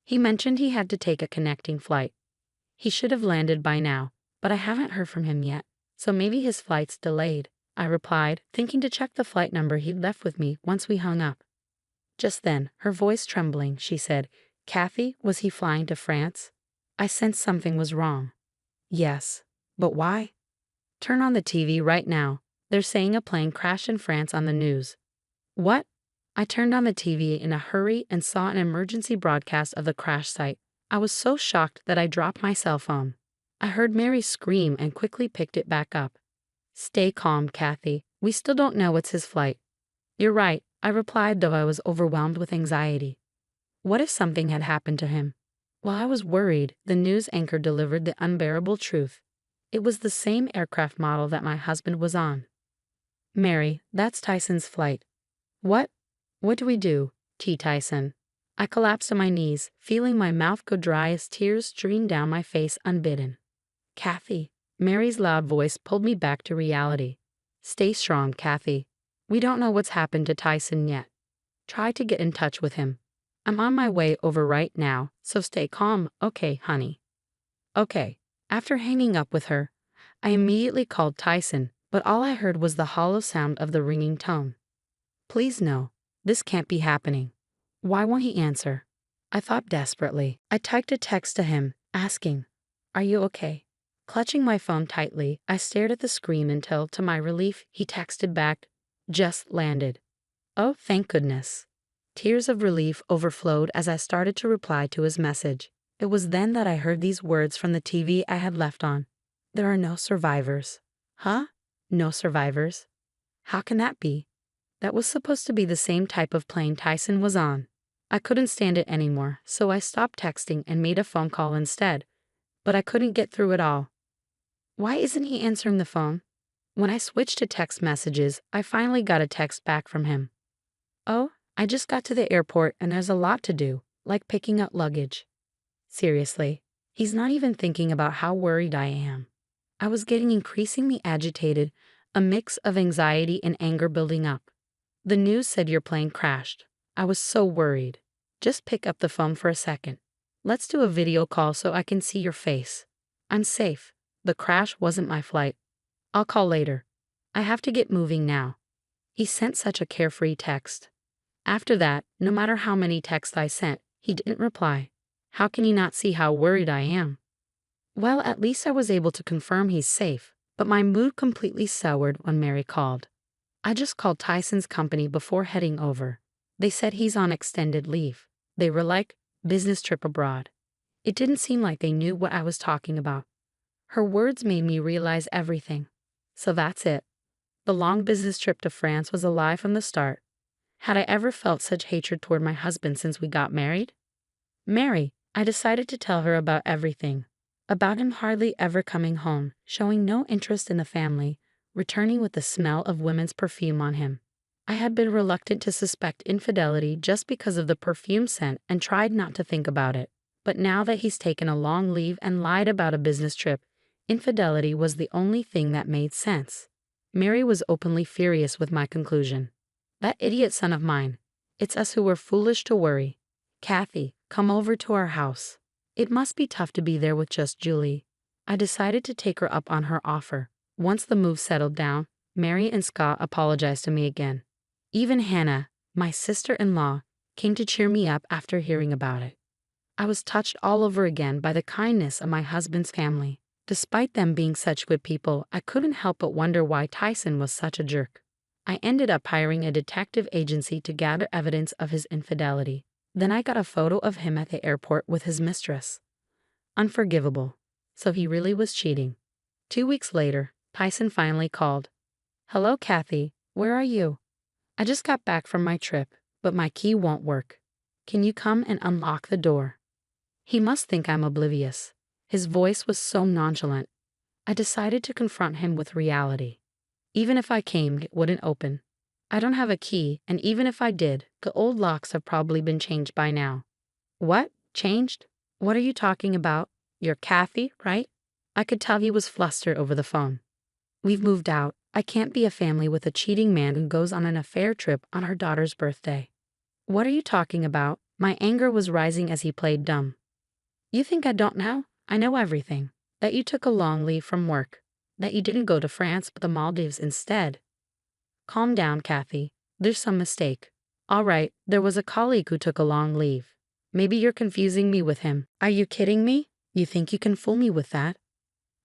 He mentioned he had to take a connecting flight. He should have landed by now, but I haven't heard from him yet, so maybe his flight's delayed, I replied, thinking to check the flight number he'd left with me once we hung up. Just then, her voice trembling, she said, Kathy, was he flying to France? I sensed something was wrong. Yes, but why? Turn on the TV right now. They're saying a plane crashed in France on the news. What? I turned on the TV in a hurry and saw an emergency broadcast of the crash site. I was so shocked that I dropped my cell phone. I heard Mary scream and quickly picked it back up. Stay calm, Kathy. We still don't know it's his flight. You're right, I replied, though I was overwhelmed with anxiety. What if something had happened to him? While I was worried, the news anchor delivered the unbearable truth. It was the same aircraft model that my husband was on. Mary, that's Tyson's flight. What? What do we do, T. Tyson? I collapsed on my knees, feeling my mouth go dry as tears streamed down my face unbidden. Kathy, Mary's loud voice pulled me back to reality. Stay strong, Kathy. We don't know what's happened to Tyson yet. Try to get in touch with him. I'm on my way over right now, so stay calm, okay, honey? Okay. After hanging up with her, I immediately called Tyson, but all I heard was the hollow sound of the ringing tone. Please no, this can't be happening. Why won't he answer? I thought desperately. I typed a text to him, asking, Are you okay? Clutching my phone tightly, I stared at the screen until, to my relief, he texted back, Just landed. Oh, thank goodness. Tears of relief overflowed as I started to reply to his message. It was then that I heard these words from the TV I had left on. There are no survivors. Huh? No survivors? How can that be? That was supposed to be the same type of plane Tyson was on. I couldn't stand it anymore, so I stopped texting and made a phone call instead. But I couldn't get through it all. Why isn't he answering the phone? When I switched to text messages, I finally got a text back from him. Oh, I just got to the airport and there's a lot to do, like picking up luggage. Seriously, he's not even thinking about how worried I am. I was getting increasingly agitated, a mix of anxiety and anger building up. The news said your plane crashed. I was so worried. Just pick up the phone for a second. Let's do a video call so I can see your face. I'm safe. The crash wasn't my flight. I'll call later. I have to get moving now. He sent such a carefree text. After that, no matter how many texts I sent, he didn't reply. How can he not see how worried I am? Well, at least I was able to confirm he's safe, but my mood completely soured when Mary called. I just called Tyson's company before heading over. They said he's on extended leave. They were like, business trip abroad. It didn't seem like they knew what I was talking about. Her words made me realize everything. So that's it. The long business trip to France was a lie from the start. Had I ever felt such hatred toward my husband since we got married? Mary, I decided to tell her about everything. About him hardly ever coming home, showing no interest in the family, returning with the smell of women's perfume on him. I had been reluctant to suspect infidelity just because of the perfume scent and tried not to think about it. But now that he's taken a long leave and lied about a business trip, infidelity was the only thing that made sense. Mary was openly furious with my conclusion. That idiot son of mine. It's us who were foolish to worry. Kathy, come over to our house. It must be tough to be there with just Julie. I decided to take her up on her offer. Once the move settled down, Mary and Scott apologized to me again. Even Hannah, my sister-in-law, came to cheer me up after hearing about it. I was touched all over again by the kindness of my husband's family. Despite them being such good people, I couldn't help but wonder why Tyson was such a jerk. I ended up hiring a detective agency to gather evidence of his infidelity. Then I got a photo of him at the airport with his mistress. Unforgivable. So he really was cheating. 2 weeks later, Tyson finally called. "Hello, Kathy. Where are you? I just got back from my trip, but my key won't work. Can you come and unlock the door?" He must think I'm oblivious. His voice was so nonchalant. I decided to confront him with reality. Even if I came, it wouldn't open. I don't have a key, and even if I did, the old locks have probably been changed by now. What? Changed? What are you talking about? You're Kathy, right? I could tell he was flustered over the phone. We've moved out. I can't be a family with a cheating man who goes on an affair trip on her daughter's birthday. What are you talking about? My anger was rising as he played dumb. You think I don't know? I know everything. That you took a long leave from work. That you didn't go to France but the Maldives instead. Calm down, Kathy. There's some mistake. All right, there was a colleague who took a long leave. Maybe you're confusing me with him. Are you kidding me? You think you can fool me with that?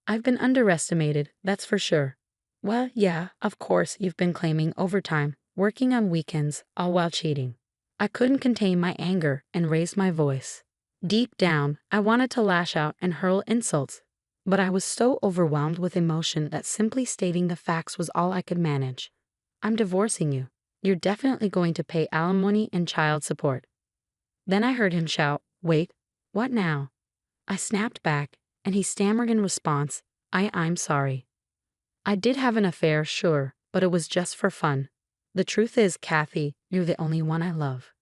I've been underestimated, that's for sure. Well, yeah, of course you've been claiming overtime, working on weekends, all while cheating. I couldn't contain my anger and raised my voice. Deep down, I wanted to lash out and hurl insults, but I was so overwhelmed with emotion that simply stating the facts was all I could manage. I'm divorcing you. You're definitely going to pay alimony and child support. Then I heard him shout, "Wait, what now?" I snapped back, and he stammered in response, I'm sorry. I did have an affair, sure, but it was just for fun. The truth is, Kathy, you're the only one I love.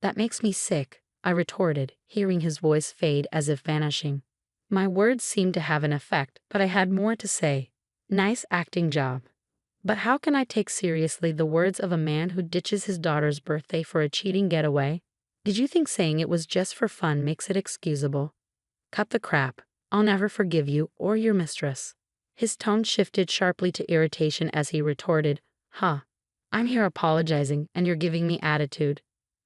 That makes me sick, I retorted, hearing his voice fade as if vanishing. My words seemed to have an effect, but I had more to say. Nice acting job. But how can I take seriously the words of a man who ditches his daughter's birthday for a cheating getaway? Did you think saying it was just for fun makes it excusable? Cut the crap. I'll never forgive you or your mistress. His tone shifted sharply to irritation as he retorted, I'm here apologizing and you're giving me attitude.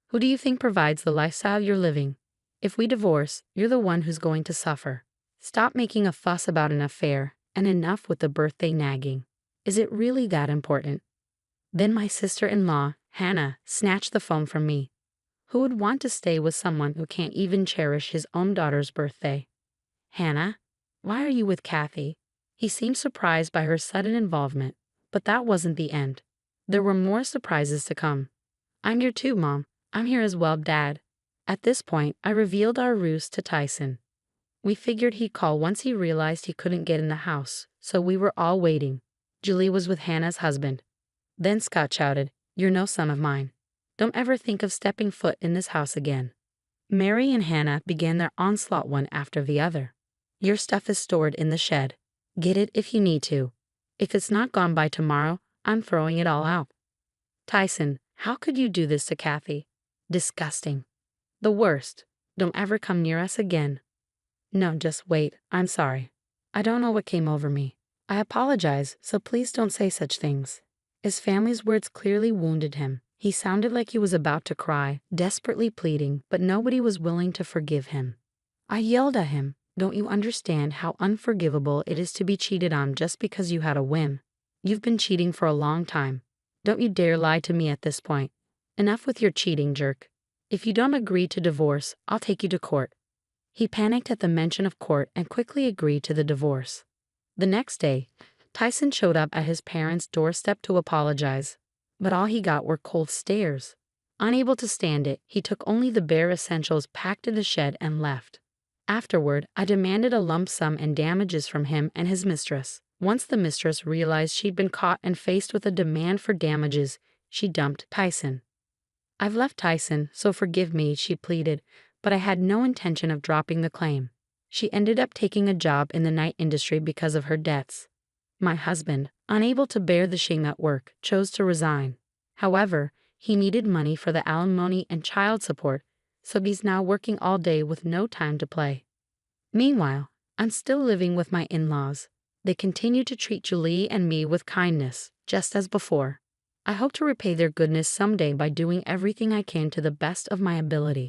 Who do you think provides the lifestyle you're living? If we divorce, you're the one who's going to suffer. Stop making a fuss about an affair, and enough with the birthday nagging. Is it really that important? Then my sister-in-law, Hannah, snatched the phone from me. Who would want to stay with someone who can't even cherish his own daughter's birthday? Hannah, why are you with Kathy? He seemed surprised by her sudden involvement, but that wasn't the end. There were more surprises to come. I'm here too, Mom. I'm here as well, Dad. At this point, I revealed our ruse to Tyson. We figured he'd call once he realized he couldn't get in the house, so we were all waiting. Julie was with Hannah's husband. Then Scott shouted, "You're no son of mine. Don't ever think of stepping foot in this house again." Mary and Hannah began their onslaught one after the other. Your stuff is stored in the shed. Get it if you need to. If it's not gone by tomorrow, I'm throwing it all out. Tyson, how could you do this to Kathy? Disgusting. The worst. Don't ever come near us again. No, just wait. I'm sorry. I don't know what came over me. I apologize, so please don't say such things. His family's words clearly wounded him. He sounded like he was about to cry, desperately pleading, but nobody was willing to forgive him. I yelled at him, "Don't you understand how unforgivable it is to be cheated on just because you had a whim? You've been cheating for a long time. Don't you dare lie to me at this point. Enough with your cheating, jerk. If you don't agree to divorce, I'll take you to court." He panicked at the mention of court and quickly agreed to the divorce. The next day, Tyson showed up at his parents' doorstep to apologize, but all he got were cold stares. Unable to stand it, he took only the bare essentials packed in the shed and left. Afterward, I demanded a lump sum and damages from him and his mistress. Once the mistress realized she'd been caught and faced with a demand for damages, she dumped Tyson. "I've left Tyson, so forgive me," she pleaded, but I had no intention of dropping the claim. She ended up taking a job in the night industry because of her debts. My husband, unable to bear the shame at work, chose to resign. However, he needed money for the alimony and child support, so he's now working all day with no time to play. Meanwhile, I'm still living with my in-laws. They continue to treat Julie and me with kindness, just as before. I hope to repay their goodness someday by doing everything I can to the best of my ability.